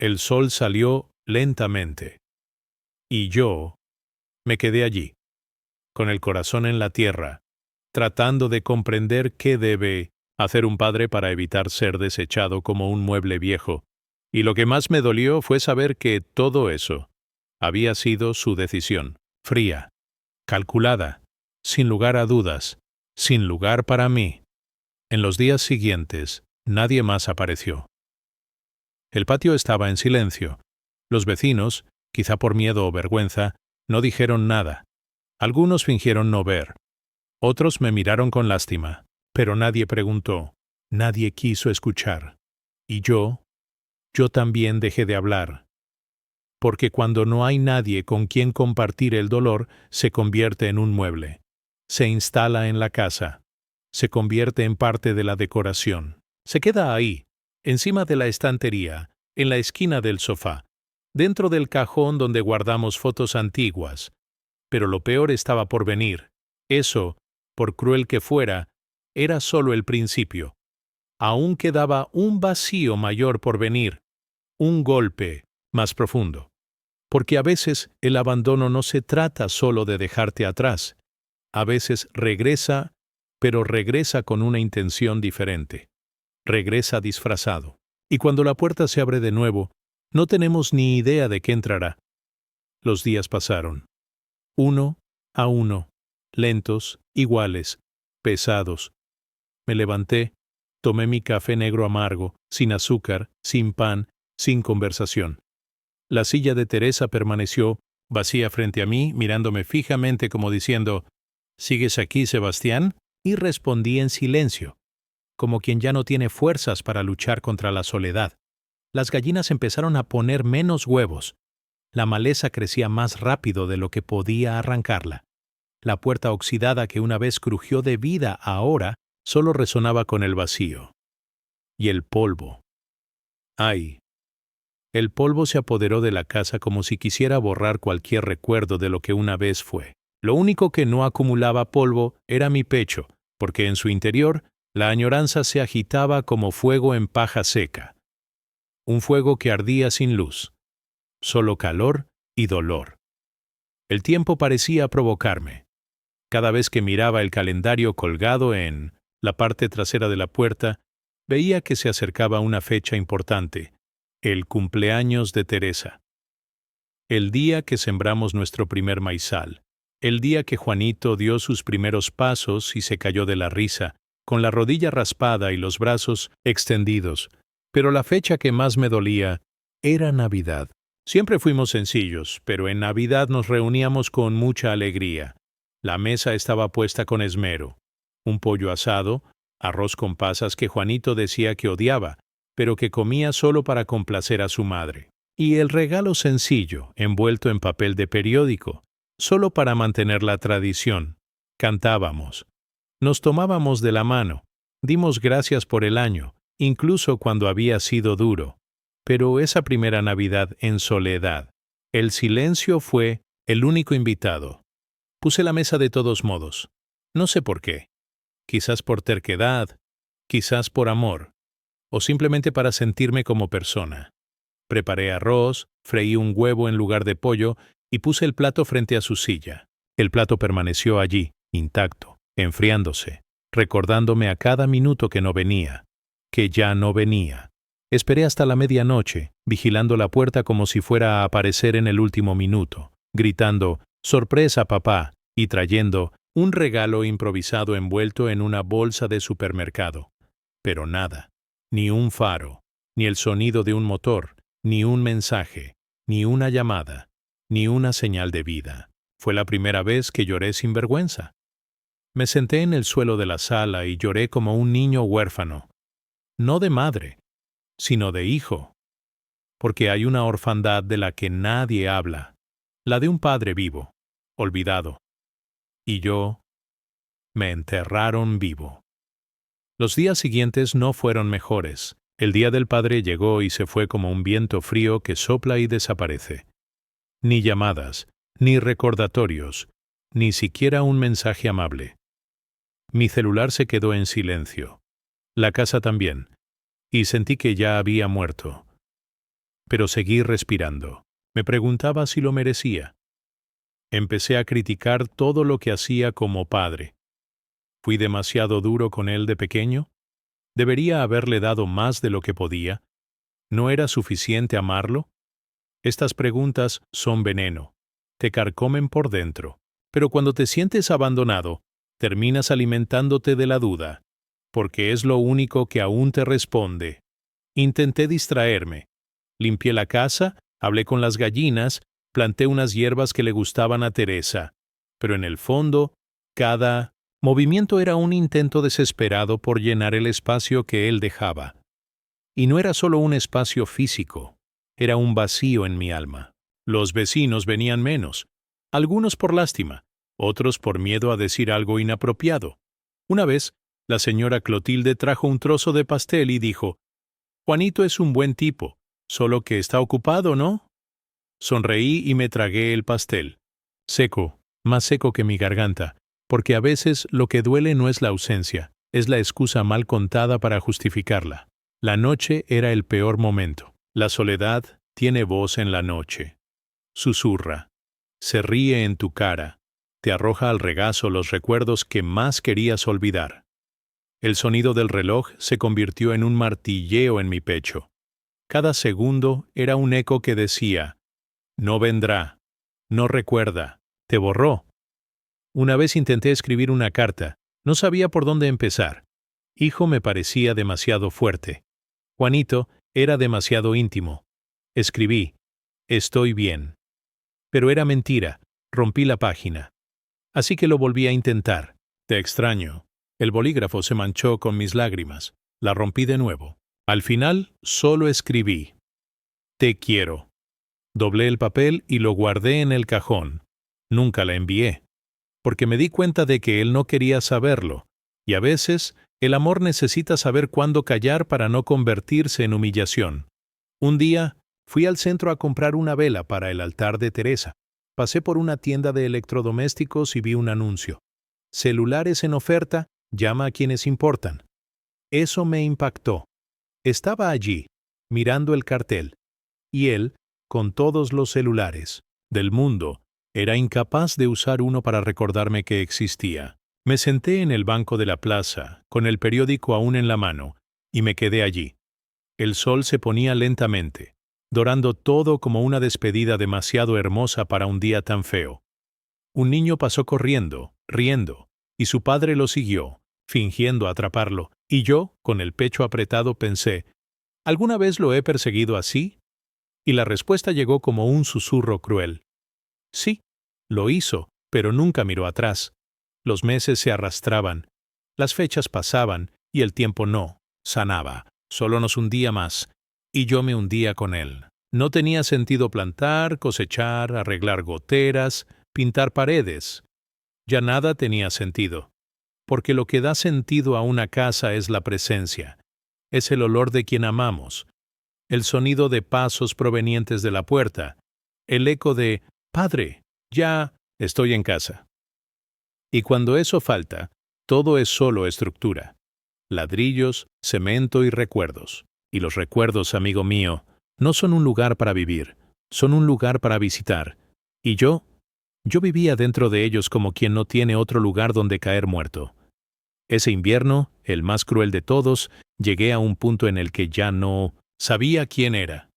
Speaker 1: El sol salió lentamente. Y yo me quedé allí, con el corazón en la tierra, tratando de comprender qué debe hacer un padre para evitar ser desechado como un mueble viejo. Y lo que más me dolió fue saber que todo eso había sido su decisión, fría, calculada, sin lugar a dudas, sin lugar para mí. En los días siguientes, nadie más apareció. El patio estaba en silencio. Los vecinos, quizá por miedo o vergüenza, no dijeron nada. Algunos fingieron no ver. Otros me miraron con lástima, pero nadie preguntó, nadie quiso escuchar. Y yo también dejé de hablar. Porque cuando no hay nadie con quien compartir el dolor, se convierte en un mueble. Se instala en la casa. Se convierte en parte de la decoración. Se queda ahí, encima de la estantería, en la esquina del sofá, dentro del cajón donde guardamos fotos antiguas. Pero lo peor estaba por venir. Eso, por cruel que fuera, era solo el principio. Aún quedaba un vacío mayor por venir, un golpe más profundo. Porque a veces el abandono no se trata solo de dejarte atrás. A veces regresa, pero regresa con una intención diferente. Regresa disfrazado. Y cuando la puerta se abre de nuevo, no tenemos ni idea de qué entrará. Los días pasaron. Uno a uno, lentos, iguales, pesados. Me levanté, tomé mi café negro amargo, sin azúcar, sin pan, sin conversación. La silla de Teresa permaneció vacía frente a mí, mirándome fijamente como diciendo, ¿sigues aquí, Sebastián? Y respondí en silencio, como quien ya no tiene fuerzas para luchar contra la soledad. Las gallinas empezaron a poner menos huevos. La maleza crecía más rápido de lo que podía arrancarla. La puerta oxidada que una vez crujió de vida ahora solo resonaba con el vacío. Y el polvo. ¡Ay! El polvo se apoderó de la casa como si quisiera borrar cualquier recuerdo de lo que una vez fue. Lo único que no acumulaba polvo era mi pecho, porque en su interior la añoranza se agitaba como fuego en paja seca. Un fuego que ardía sin luz. Solo calor y dolor. El tiempo parecía provocarme. Cada vez que miraba el calendario colgado en la parte trasera de la puerta, veía que se acercaba una fecha importante, el cumpleaños de Teresa. El día que sembramos nuestro primer maizal, el día que Juanito dio sus primeros pasos y se cayó de la risa, con la rodilla raspada y los brazos extendidos. Pero la fecha que más me dolía era Navidad. Siempre fuimos sencillos, pero en Navidad nos reuníamos con mucha alegría. La mesa estaba puesta con esmero. Un pollo asado, arroz con pasas que Juanito decía que odiaba, pero que comía solo para complacer a su madre. Y el regalo sencillo, envuelto en papel de periódico, solo para mantener la tradición. Cantábamos. Nos tomábamos de la mano. Dimos gracias por el año, incluso cuando había sido duro. Pero esa primera Navidad en soledad, el silencio fue el único invitado. Puse la mesa de todos modos. No sé por qué. Quizás por terquedad, quizás por amor, o simplemente para sentirme como persona. Preparé arroz, freí un huevo en lugar de pollo y puse el plato frente a su silla. El plato permaneció allí, intacto, enfriándose. recordándome a cada minuto que no venía, que ya no venía. Esperé hasta la medianoche, vigilando la puerta como si fuera a aparecer en el último minuto, gritando, «¡Sorpresa, papá!» y trayendo un regalo improvisado envuelto en una bolsa de supermercado. Pero nada, ni un faro, ni el sonido de un motor, ni un mensaje, ni una llamada, ni una señal de vida. Fue la primera vez que lloré sin vergüenza. Me senté en el suelo de la sala y lloré como un niño huérfano, no de madre, sino de hijo, porque hay una orfandad de la que nadie habla, la de un padre vivo, olvidado. Y yo, me enterraron vivo. Los días siguientes no fueron mejores. El día del padre llegó y se fue como un viento frío que sopla y desaparece. Ni llamadas, ni recordatorios, ni siquiera un mensaje amable. Mi celular se quedó en silencio. La casa también. Y sentí que ya había muerto. Pero seguí respirando. Me preguntaba si lo merecía. Empecé a criticar todo lo que hacía como padre. ¿Fui demasiado duro con él de pequeño? ¿Debería haberle dado más de lo que podía? ¿No era suficiente amarlo? Estas preguntas son veneno. Te carcomen por dentro. Pero cuando te sientes abandonado, terminas alimentándote de la duda, porque es lo único que aún te responde. Intenté distraerme. Limpié la casa, hablé con las gallinas, planté unas hierbas que le gustaban a Teresa. Pero en el fondo, cada movimiento era un intento desesperado por llenar el espacio que él dejaba. Y no era solo un espacio físico, era un vacío en mi alma. Los vecinos venían menos, algunos por lástima, otros por miedo a decir algo inapropiado. Una vez, la señora Clotilde trajo un trozo de pastel y dijo, «Juanito es un buen tipo, solo que está ocupado, ¿no?» Sonreí y me tragué el pastel. Seco, más seco que mi garganta, porque a veces lo que duele no es la ausencia, es la excusa mal contada para justificarla. La noche era el peor momento. La soledad tiene voz en la noche. Susurra. Se ríe en tu cara. Te arroja al regazo los recuerdos que más querías olvidar. El sonido del reloj se convirtió en un martilleo en mi pecho. Cada segundo era un eco que decía, «No vendrá, no recuerda, te borró». Una vez intenté escribir una carta, no sabía por dónde empezar. Hijo me parecía demasiado fuerte. Juanito era demasiado íntimo. Escribí, «Estoy bien». Pero era mentira, rompí la página. Así que lo volví a intentar. Te extraño. El bolígrafo se manchó con mis lágrimas. La rompí de nuevo. Al final, solo escribí, «Te quiero». Doblé el papel y lo guardé en el cajón. Nunca la envié, porque me di cuenta de que él no quería saberlo, y a veces el amor necesita saber cuándo callar para no convertirse en humillación. Un día, fui al centro a comprar una vela para el altar de Teresa. Pasé por una tienda de electrodomésticos y vi un anuncio. Celulares en oferta, llama a quienes importan. Eso me impactó. Estaba allí, mirando el cartel, y él, con todos los celulares del mundo, era incapaz de usar uno para recordarme que existía. Me senté en el banco de la plaza, con el periódico aún en la mano, y me quedé allí. El sol se ponía lentamente, dorando todo como una despedida demasiado hermosa para un día tan feo. Un niño pasó corriendo, riendo, y su padre lo siguió, fingiendo atraparlo, y yo, con el pecho apretado, pensé, ¿alguna vez lo he perseguido así? Y la respuesta llegó como un susurro cruel. Sí, lo hizo, pero nunca miró atrás. Los meses se arrastraban, las fechas pasaban, y el tiempo no sanaba, solo nos hundía más, y yo me hundía con él. No tenía sentido plantar, cosechar, arreglar goteras, pintar paredes. Ya nada tenía sentido, porque lo que da sentido a una casa es la presencia, es el olor de quien amamos, el sonido de pasos provenientes de la puerta, el eco de «Padre, ya estoy en casa». Y cuando eso falta, todo es solo estructura, ladrillos, cemento y recuerdos. Y los recuerdos, amigo mío, no son un lugar para vivir, son un lugar para visitar. Y yo vivía dentro de ellos como quien no tiene otro lugar donde caer muerto. Ese invierno, el más cruel de todos, llegué a un punto en el que ya no sabía quién era.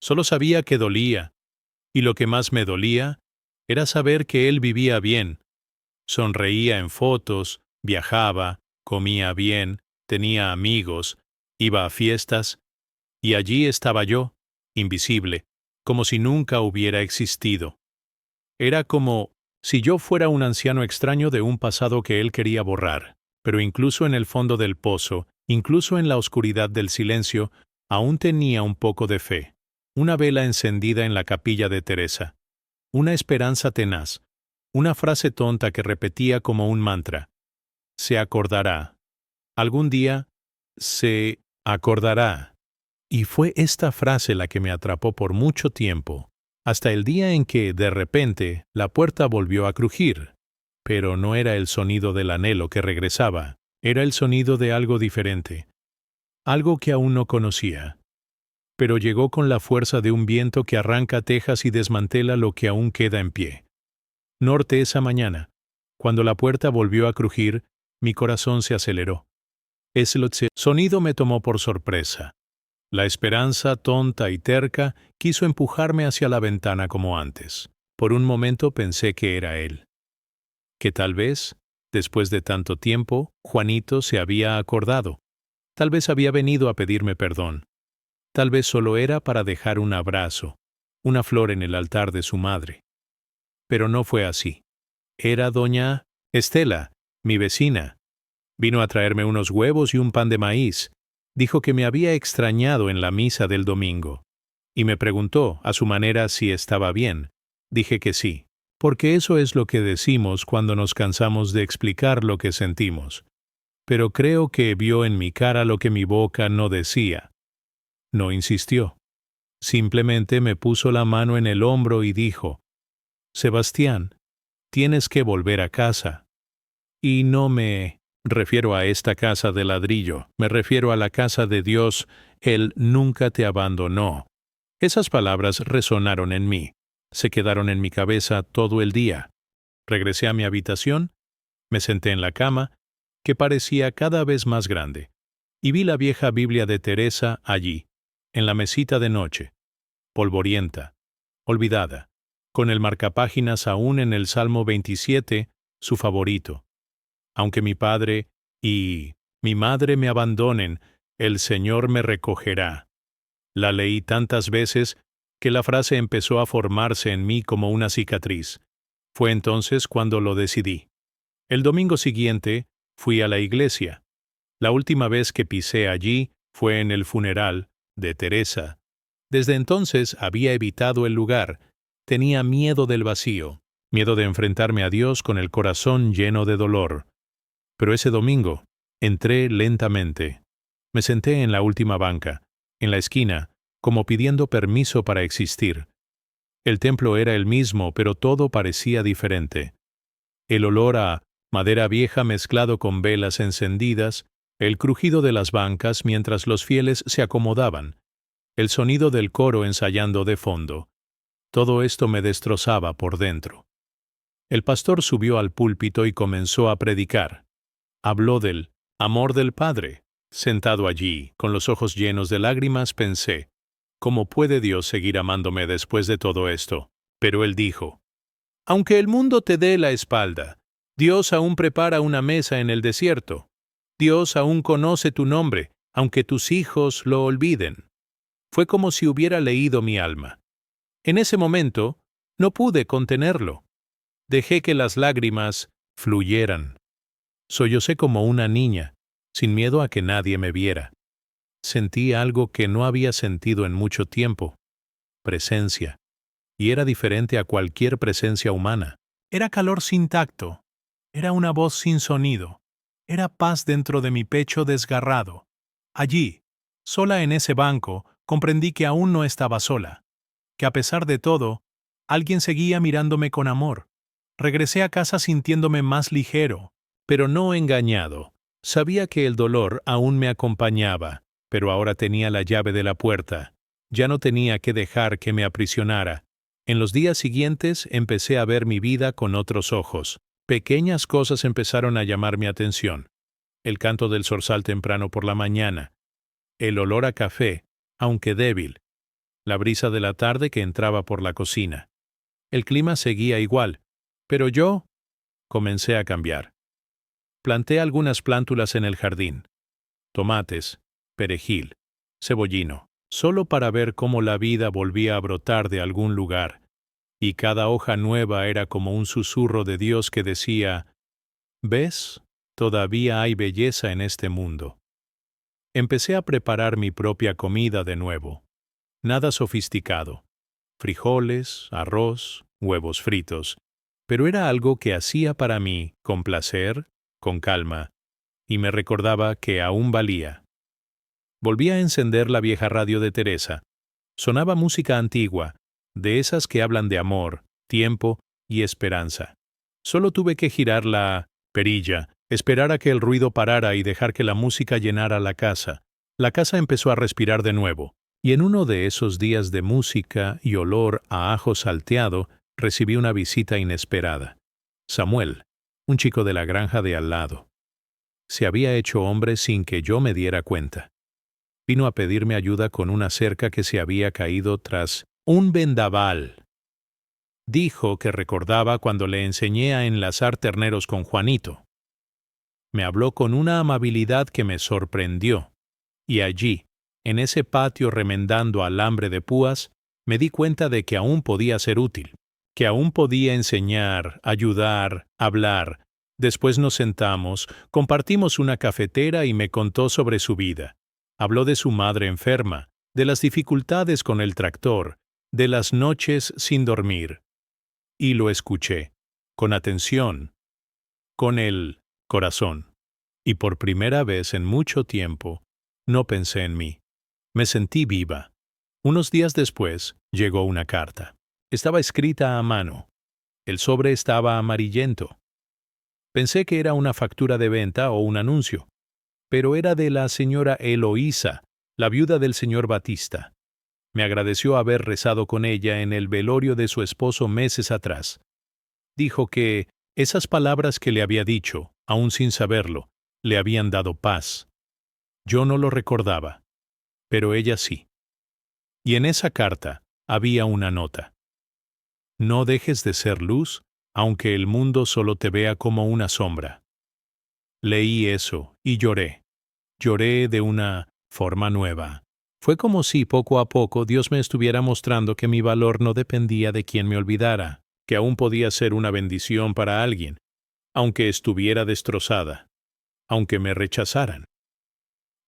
Speaker 1: Solo sabía que dolía, y lo que más me dolía era saber que él vivía bien. Sonreía en fotos, viajaba, comía bien, tenía amigos, iba a fiestas, y allí estaba yo, invisible, como si nunca hubiera existido. Era como si yo fuera un anciano extraño de un pasado que él quería borrar, pero incluso en el fondo del pozo, incluso en la oscuridad del silencio, aún tenía un poco de fe, una vela encendida en la capilla de Teresa, una esperanza tenaz, una frase tonta que repetía como un mantra. Se acordará. Algún día se acordará. Y fue esta frase la que me atrapó por mucho tiempo, hasta el día en que, de repente, la puerta volvió a crujir. Pero no era el sonido del anhelo que regresaba, era el sonido de algo diferente, algo que aún no conocía. Pero llegó con la fuerza de un viento que arranca tejas y desmantela lo que aún queda en pie. Norte esa mañana, cuando la puerta volvió a crujir, mi corazón se aceleró. Ese sonido me tomó por sorpresa. La esperanza, tonta y terca, quiso empujarme hacia la ventana como antes. Por un momento pensé que era él. Que tal vez, después de tanto tiempo, Juanito se había acordado. Tal vez había venido a pedirme perdón. Tal vez solo era para dejar un abrazo, una flor en el altar de su madre. Pero no fue así. Era doña Estela, mi vecina. Vino a traerme unos huevos y un pan de maíz. Dijo que me había extrañado en la misa del domingo. Y me preguntó, a su manera, si estaba bien. Dije que sí, porque eso es lo que decimos cuando nos cansamos de explicar lo que sentimos. Pero creo que vio en mi cara lo que mi boca no decía. No insistió. Simplemente me puso la mano en el hombro y dijo, Sebastián, tienes que volver a casa. Y no me refiero a esta casa de ladrillo, me refiero a la casa de Dios, Él nunca te abandonó. Esas palabras resonaron en mí, se quedaron en mi cabeza todo el día. Regresé a mi habitación, me senté en la cama, que parecía cada vez más grande, y vi la vieja Biblia de Teresa allí, en la mesita de noche, polvorienta, olvidada, con el marcapáginas aún en el Salmo 27, su favorito. Aunque mi padre y mi madre me abandonen, el Señor me recogerá. La leí tantas veces que la frase empezó a formarse en mí como una cicatriz. Fue entonces cuando lo decidí. El domingo siguiente fui a la iglesia. La última vez que pisé allí fue en el funeral de Teresa. Desde entonces había evitado el lugar. Tenía miedo del vacío, miedo de enfrentarme a Dios con el corazón lleno de dolor. Pero ese domingo, entré lentamente. Me senté en la última banca, en la esquina, como pidiendo permiso para existir. El templo era el mismo, pero todo parecía diferente. El olor a madera vieja mezclado con velas encendidas, el crujido de las bancas mientras los fieles se acomodaban, el sonido del coro ensayando de fondo. Todo esto me destrozaba por dentro. El pastor subió al púlpito y comenzó a predicar. Habló del amor del Padre. Sentado allí, con los ojos llenos de lágrimas, pensé, ¿cómo puede Dios seguir amándome después de todo esto? Pero él dijo, aunque el mundo te dé la espalda, Dios aún prepara una mesa en el desierto. Dios aún conoce tu nombre, aunque tus hijos lo olviden. Fue como si hubiera leído mi alma. En ese momento, no pude contenerlo. Dejé que las lágrimas fluyeran. Sollocé como una niña, sin miedo a que nadie me viera. Sentí algo que no había sentido en mucho tiempo. Presencia. Y era diferente a cualquier presencia humana. Era calor sin tacto. Era una voz sin sonido. Era paz dentro de mi pecho desgarrado. Allí, sola en ese banco, comprendí que aún no estaba sola. Que a pesar de todo, alguien seguía mirándome con amor. Regresé a casa sintiéndome más ligero, pero no engañado. Sabía que el dolor aún me acompañaba, pero ahora tenía la llave de la puerta. Ya no tenía que dejar que me aprisionara. En los días siguientes empecé a ver mi vida con otros ojos. Pequeñas cosas empezaron a llamar mi atención. el canto del zorzal temprano por la mañana, el olor a café, aunque débil, la brisa de la tarde que entraba por la cocina. El clima seguía igual, pero yo comencé a cambiar. Planté algunas plántulas en el jardín, tomates, perejil, cebollino, solo para ver cómo la vida volvía a brotar de algún lugar, y cada hoja nueva era como un susurro de Dios que decía, ¿ves? Todavía hay belleza en este mundo. Empecé a preparar mi propia comida de nuevo. Nada sofisticado. Frijoles, arroz, huevos fritos. Pero era algo que hacía para mí, con placer, con calma, y me recordaba que aún valía. Volví a encender la vieja radio de Teresa. Sonaba música antigua, de esas que hablan de amor, tiempo y esperanza. Solo tuve que girar la perilla, esperar a que el ruido parara y dejar que la música llenara la casa. La casa empezó a respirar de nuevo, y en uno de esos días de música y olor a ajo salteado, recibí una visita inesperada. Samuel, un chico de la granja de al lado. Se había hecho hombre sin que yo me diera cuenta. Vino a pedirme ayuda con una cerca que se había caído tras un vendaval. Dijo que recordaba cuando le enseñé a enlazar terneros con Juanito. Me habló con una amabilidad que me sorprendió, y allí, en ese patio remendando alambre de púas, me di cuenta de que aún podía ser útil, que aún podía enseñar, ayudar, hablar. Después nos sentamos, compartimos una cafetera y me contó sobre su vida. Habló de su madre enferma, de las dificultades con el tractor, de las noches sin dormir. Y lo escuché, con atención, con el corazón. Y por primera vez en mucho tiempo, no pensé en mí. Me sentí viva. Unos días después, llegó una carta. Estaba escrita a mano. El sobre estaba amarillento. Pensé que era una factura de venta o un anuncio, pero era de la señora Eloísa, la viuda del señor Batista. Me agradeció haber rezado con ella en el velorio de su esposo meses atrás. Dijo que esas palabras que le había dicho, aún sin saberlo, le habían dado paz. Yo no lo recordaba, pero ella sí. Y en esa carta había una nota. No dejes de ser luz, aunque el mundo solo te vea como una sombra. Leí eso y lloré. Lloré de una forma nueva. Fue como si poco a poco Dios me estuviera mostrando que mi valor no dependía de quien me olvidara, que aún podía ser una bendición para alguien, aunque estuviera destrozada, aunque me rechazaran.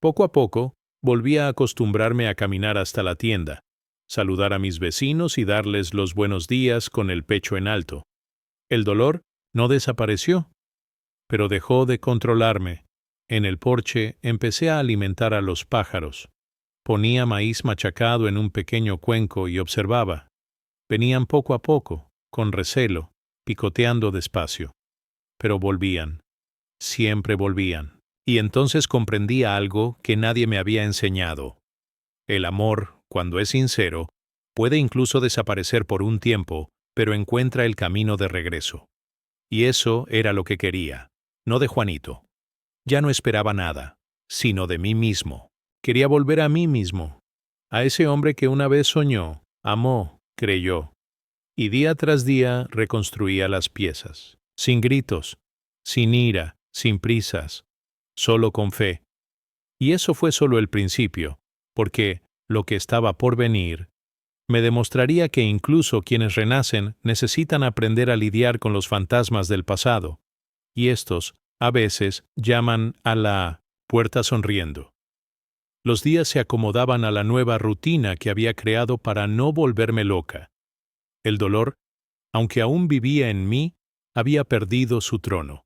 Speaker 1: Poco a poco, volví a acostumbrarme a caminar hasta la tienda, saludar a mis vecinos y darles los buenos días con el pecho en alto. El dolor no desapareció, pero dejó de controlarme. En el porche empecé a alimentar a los pájaros. Ponía maíz machacado en un pequeño cuenco y observaba. Venían poco a poco, con recelo, picoteando despacio. Pero volvían. Siempre volvían. Y entonces comprendí algo que nadie me había enseñado. El amor, cuando es sincero, puede incluso desaparecer por un tiempo, pero encuentra el camino de regreso. Y eso era lo que quería, no de Juanito. Ya no esperaba nada, sino de mí mismo. Quería volver a mí mismo, a ese hombre que una vez soñó, amó, creyó. Y día tras día reconstruía las piezas, sin gritos, sin ira, sin prisas, solo con fe. Y eso fue solo el principio, porque lo que estaba por venir me demostraría que incluso quienes renacen necesitan aprender a lidiar con los fantasmas del pasado, y estos, a veces, llaman a la puerta sonriendo. Los días se acomodaban a la nueva rutina que había creado para no volverme loca. El dolor, aunque aún vivía en mí, había perdido su trono.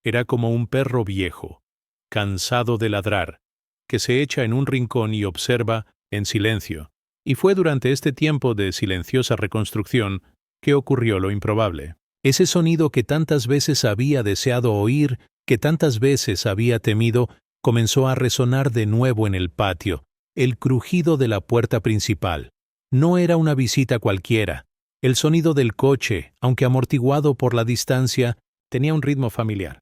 Speaker 1: Era como un perro viejo, cansado de ladrar, que se echa en un rincón y observa en silencio. Y fue durante este tiempo de silenciosa reconstrucción que ocurrió lo improbable. Ese sonido que tantas veces había deseado oír, que tantas veces había temido, comenzó a resonar de nuevo en el patio, el crujido de la puerta principal. No era una visita cualquiera. El sonido del coche, aunque amortiguado por la distancia, tenía un ritmo familiar.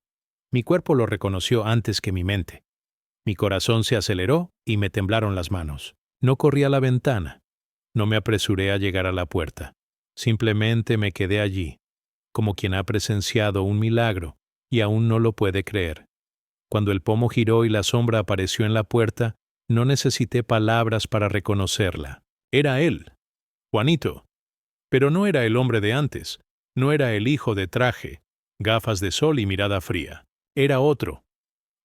Speaker 1: Mi cuerpo lo reconoció antes que mi mente. Mi corazón se aceleró y me temblaron las manos. No corrí a la ventana. No me apresuré a llegar a la puerta. Simplemente me quedé allí, como quien ha presenciado un milagro y aún no lo puede creer. Cuando el pomo giró y la sombra apareció en la puerta, no necesité palabras para reconocerla. Era él, Juanito. Pero no era el hombre de antes, no era el hijo de traje, gafas de sol y mirada fría. Era otro,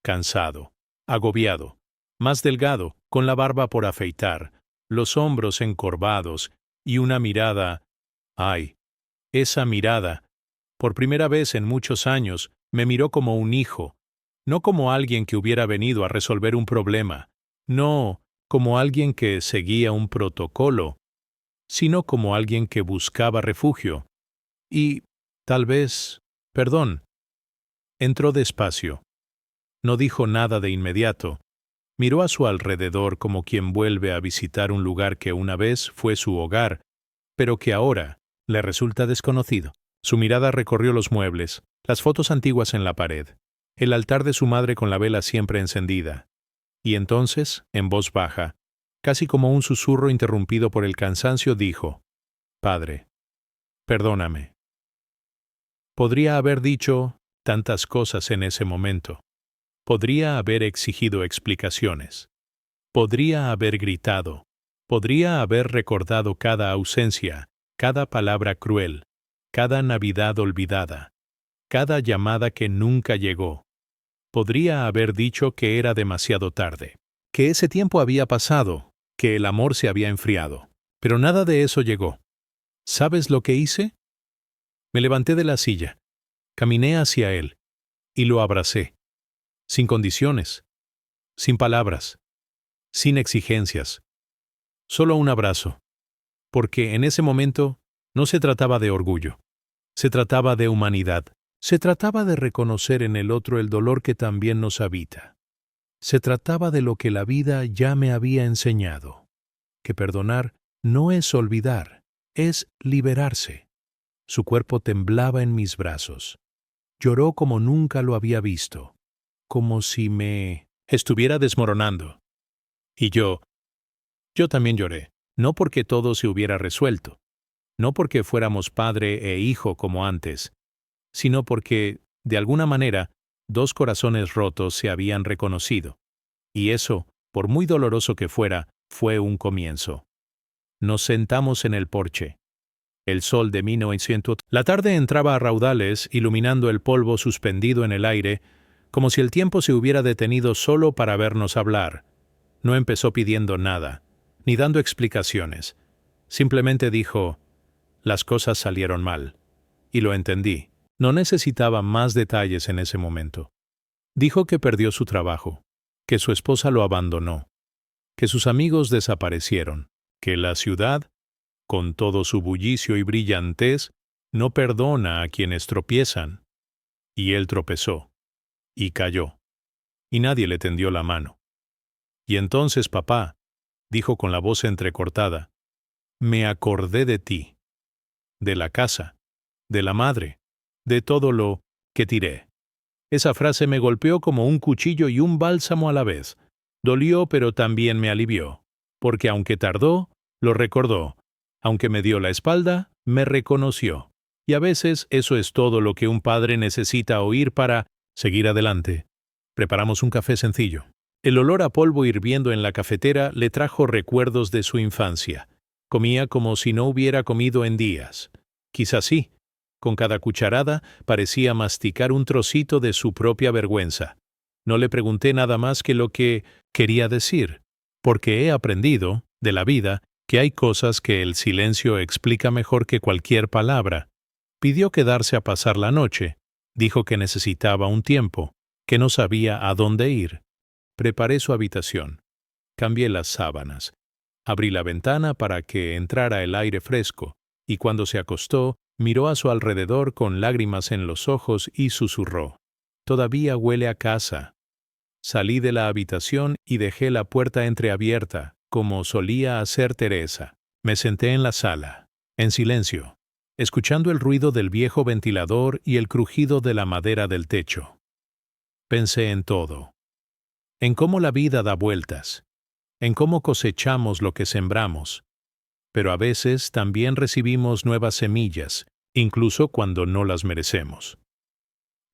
Speaker 1: cansado, agobiado, más delgado, con la barba por afeitar, los hombros encorvados y una mirada. ¡Ay! Esa mirada, por primera vez en muchos años, me miró como un hijo, no como alguien que hubiera venido a resolver un problema, no como alguien que seguía un protocolo, sino como alguien que buscaba refugio. Y, tal vez, perdón. Entró despacio. No dijo nada de inmediato. Miró a su alrededor como quien vuelve a visitar un lugar que una vez fue su hogar, pero que ahora le resulta desconocido. Su mirada recorrió los muebles, las fotos antiguas en la pared, el altar de su madre con la vela siempre encendida. Y entonces, en voz baja, casi como un susurro interrumpido por el cansancio, dijo: «Padre, perdóname». Podría haber dicho tantas cosas en ese momento. Podría haber exigido explicaciones. Podría haber gritado. Podría haber recordado cada ausencia, cada palabra cruel, cada Navidad olvidada, cada llamada que nunca llegó. Podría haber dicho que era demasiado tarde, que ese tiempo había pasado, que el amor se había enfriado. Pero nada de eso llegó. ¿Sabes lo que hice? Me levanté de la silla, caminé hacia él y lo abracé, sin condiciones, sin palabras, sin exigencias, solo un abrazo, porque en ese momento no se trataba de orgullo, se trataba de humanidad, se trataba de reconocer en el otro el dolor que también nos habita, se trataba de lo que la vida ya me había enseñado, que perdonar no es olvidar, es liberarse. Su cuerpo temblaba en mis brazos. Lloró como nunca lo había visto, como si me estuviera desmoronando. Y yo también lloré, no porque todo se hubiera resuelto, no porque fuéramos padre e hijo como antes, sino porque, de alguna manera, dos corazones rotos se habían reconocido. Y eso, por muy doloroso que fuera, fue un comienzo. Nos sentamos en el porche. El sol de 1900. La tarde entraba a raudales, iluminando el polvo suspendido en el aire, como si el tiempo se hubiera detenido solo para vernos hablar. No empezó pidiendo nada, ni dando explicaciones. Simplemente dijo: «Las cosas salieron mal». Y lo entendí. No necesitaba más detalles en ese momento. Dijo que perdió su trabajo, que su esposa lo abandonó, que sus amigos desaparecieron, que la ciudad, con todo su bullicio y brillantez, no perdona a quienes tropiezan. Y él tropezó, y cayó, y nadie le tendió la mano. Y entonces, papá, dijo con la voz entrecortada, me acordé de ti, de la casa, de la madre, de todo lo que tiré. Esa frase me golpeó como un cuchillo y un bálsamo a la vez. Dolió, pero también me alivió, porque aunque tardó, lo recordó. Aunque me dio la espalda, me reconoció. Y a veces eso es todo lo que un padre necesita oír para seguir adelante. Preparamos un café sencillo. El olor a polvo hirviendo en la cafetera le trajo recuerdos de su infancia. Comía como si no hubiera comido en días. Quizás sí. Con cada cucharada parecía masticar un trocito de su propia vergüenza. No le pregunté nada más que lo que quería decir, porque he aprendido, de la vida, que hay cosas que el silencio explica mejor que cualquier palabra. Pidió quedarse a pasar la noche. Dijo que necesitaba un tiempo, que no sabía a dónde ir. Preparé su habitación. Cambié las sábanas. Abrí la ventana para que entrara el aire fresco, y cuando se acostó, miró a su alrededor con lágrimas en los ojos y susurró: «Todavía huele a casa». Salí de la habitación y dejé la puerta entreabierta, como solía hacer Teresa. Me senté en la sala, en silencio, escuchando el ruido del viejo ventilador y el crujido de la madera del techo. Pensé en todo. En cómo la vida da vueltas. En cómo cosechamos lo que sembramos. Pero a veces también recibimos nuevas semillas, incluso cuando no las merecemos.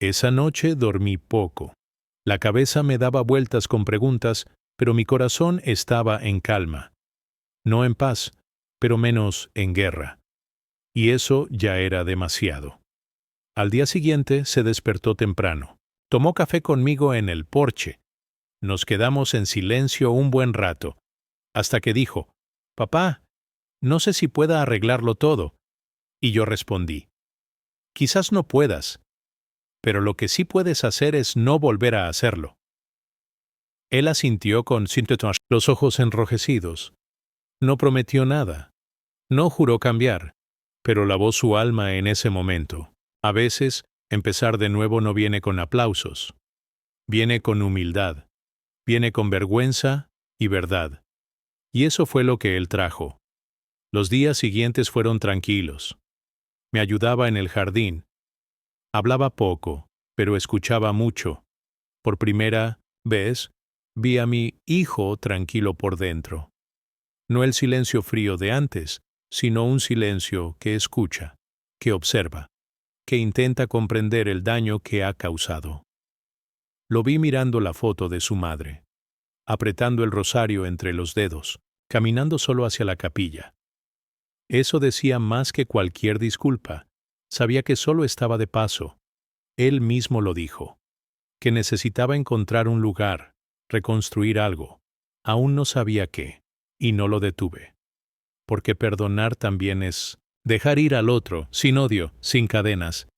Speaker 1: Esa noche dormí poco. La cabeza me daba vueltas con preguntas, pero mi corazón estaba en calma. No en paz, pero menos en guerra. Y eso ya era demasiado. Al día siguiente se despertó temprano. Tomó café conmigo en el porche. Nos quedamos en silencio un buen rato, hasta que dijo, «Papá, no sé si pueda arreglarlo todo». Y yo respondí, «Quizás no puedas, pero lo que sí puedes hacer es no volver a hacerlo». Él asintió con los ojos enrojecidos. No prometió nada. No juró cambiar, pero lavó su alma en ese momento. A veces, empezar de nuevo no viene con aplausos. Viene con humildad. Viene con vergüenza y verdad. Y eso fue lo que él trajo. Los días siguientes fueron tranquilos. Me ayudaba en el jardín. Hablaba poco, pero escuchaba mucho. Por primera vez, vi a mi hijo tranquilo por dentro. No el silencio frío de antes, sino un silencio que escucha, que observa, que intenta comprender el daño que ha causado. Lo vi mirando la foto de su madre, apretando el rosario entre los dedos, caminando solo hacia la capilla. Eso decía más que cualquier disculpa. Sabía que solo estaba de paso. Él mismo lo dijo, que necesitaba encontrar un lugar, reconstruir algo. Aún no sabía qué, y no lo detuve. Porque perdonar también es dejar ir al otro, sin odio, sin cadenas.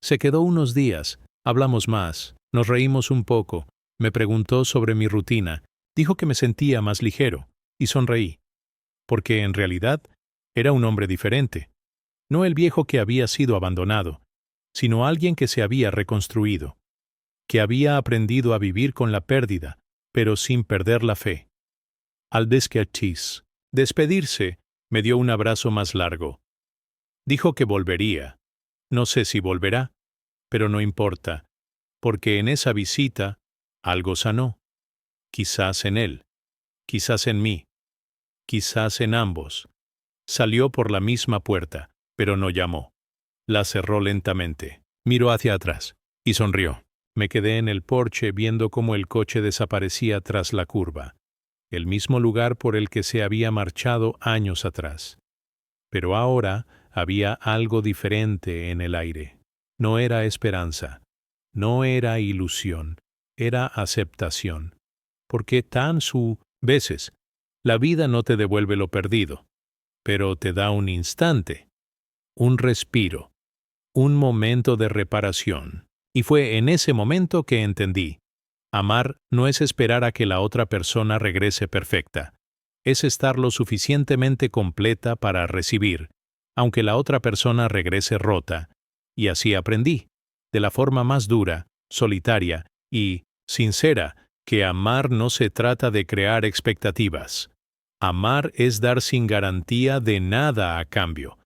Speaker 1: Se quedó unos días, hablamos más, nos reímos un poco, me preguntó sobre mi rutina, dijo que me sentía más ligero, y sonreí. Porque en realidad era un hombre diferente. No el viejo que había sido abandonado, sino alguien que se había reconstruido, que había aprendido a vivir con la pérdida, pero sin perder la fe. Al despedirse, me dio un abrazo más largo. Dijo que volvería. No sé si volverá, pero no importa, porque en esa visita algo sanó. Quizás en él, quizás en mí, quizás en ambos. Salió por la misma puerta, pero no llamó. La cerró lentamente. Miró hacia atrás y sonrió. Me quedé en el porche viendo cómo el coche desaparecía tras la curva, el mismo lugar por el que se había marchado años atrás. Pero ahora había algo diferente en el aire. No era esperanza, no era ilusión, era aceptación. Porque veces, la vida no te devuelve lo perdido, pero te da un instante, un respiro, un momento de reparación. Y fue en ese momento que entendí. Amar no es esperar a que la otra persona regrese perfecta. Es estar lo suficientemente completa para recibir, aunque la otra persona regrese rota. Y así aprendí, de la forma más dura, solitaria y sincera, que amar no se trata de crear expectativas. Amar es dar sin garantía de nada a cambio.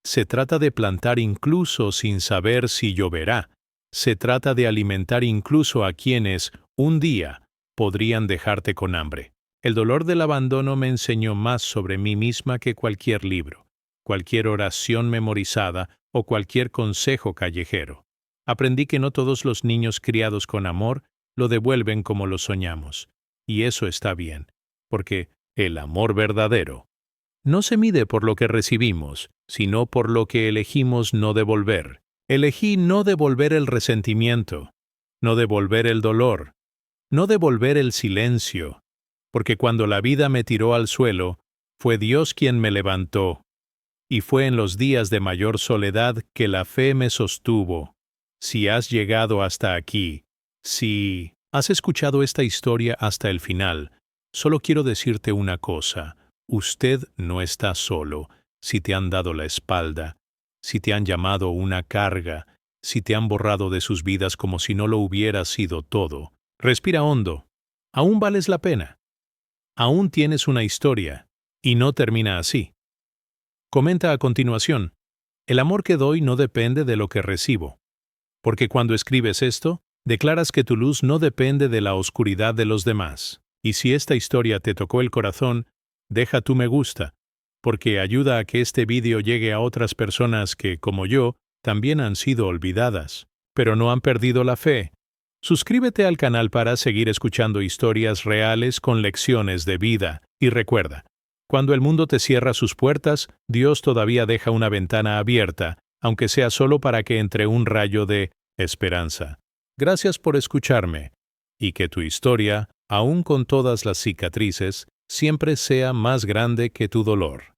Speaker 1: Se trata de plantar incluso sin saber si lloverá. Se trata de alimentar incluso a quienes, un día, podrían dejarte con hambre. El dolor del abandono me enseñó más sobre mí misma que cualquier libro, cualquier oración memorizada o cualquier consejo callejero. Aprendí que no todos los niños criados con amor lo devuelven como lo soñamos. Y eso está bien, porque el amor verdadero no se mide por lo que recibimos, sino por lo que elegimos no devolver. Elegí no devolver el resentimiento, no devolver el dolor, no devolver el silencio, porque cuando la vida me tiró al suelo, fue Dios quien me levantó, y fue en los días de mayor soledad que la fe me sostuvo. Si has llegado hasta aquí, si has escuchado esta historia hasta el final, solo quiero decirte una cosa. Usted no está solo. Si te han dado la espalda, si te han llamado una carga, si te han borrado de sus vidas como si no lo hubiera sido todo. Respira hondo. Aún vales la pena. Aún tienes una historia, y no termina así. Comenta a continuación. El amor que doy no depende de lo que recibo. Porque cuando escribes esto, Declaras que tu luz no depende de la oscuridad de los demás. Y si esta historia te tocó el corazón, deja tu me gusta, porque ayuda a que este vídeo llegue a otras personas que, como yo, también han sido olvidadas, pero no han perdido la fe. Suscríbete al canal para seguir escuchando historias reales con lecciones de vida. Y recuerda, cuando el mundo te cierra sus puertas, Dios todavía deja una ventana abierta, aunque sea solo para que entre un rayo de esperanza. Gracias por escucharme, y que tu historia, aun con todas las cicatrices, siempre sea más grande que tu dolor.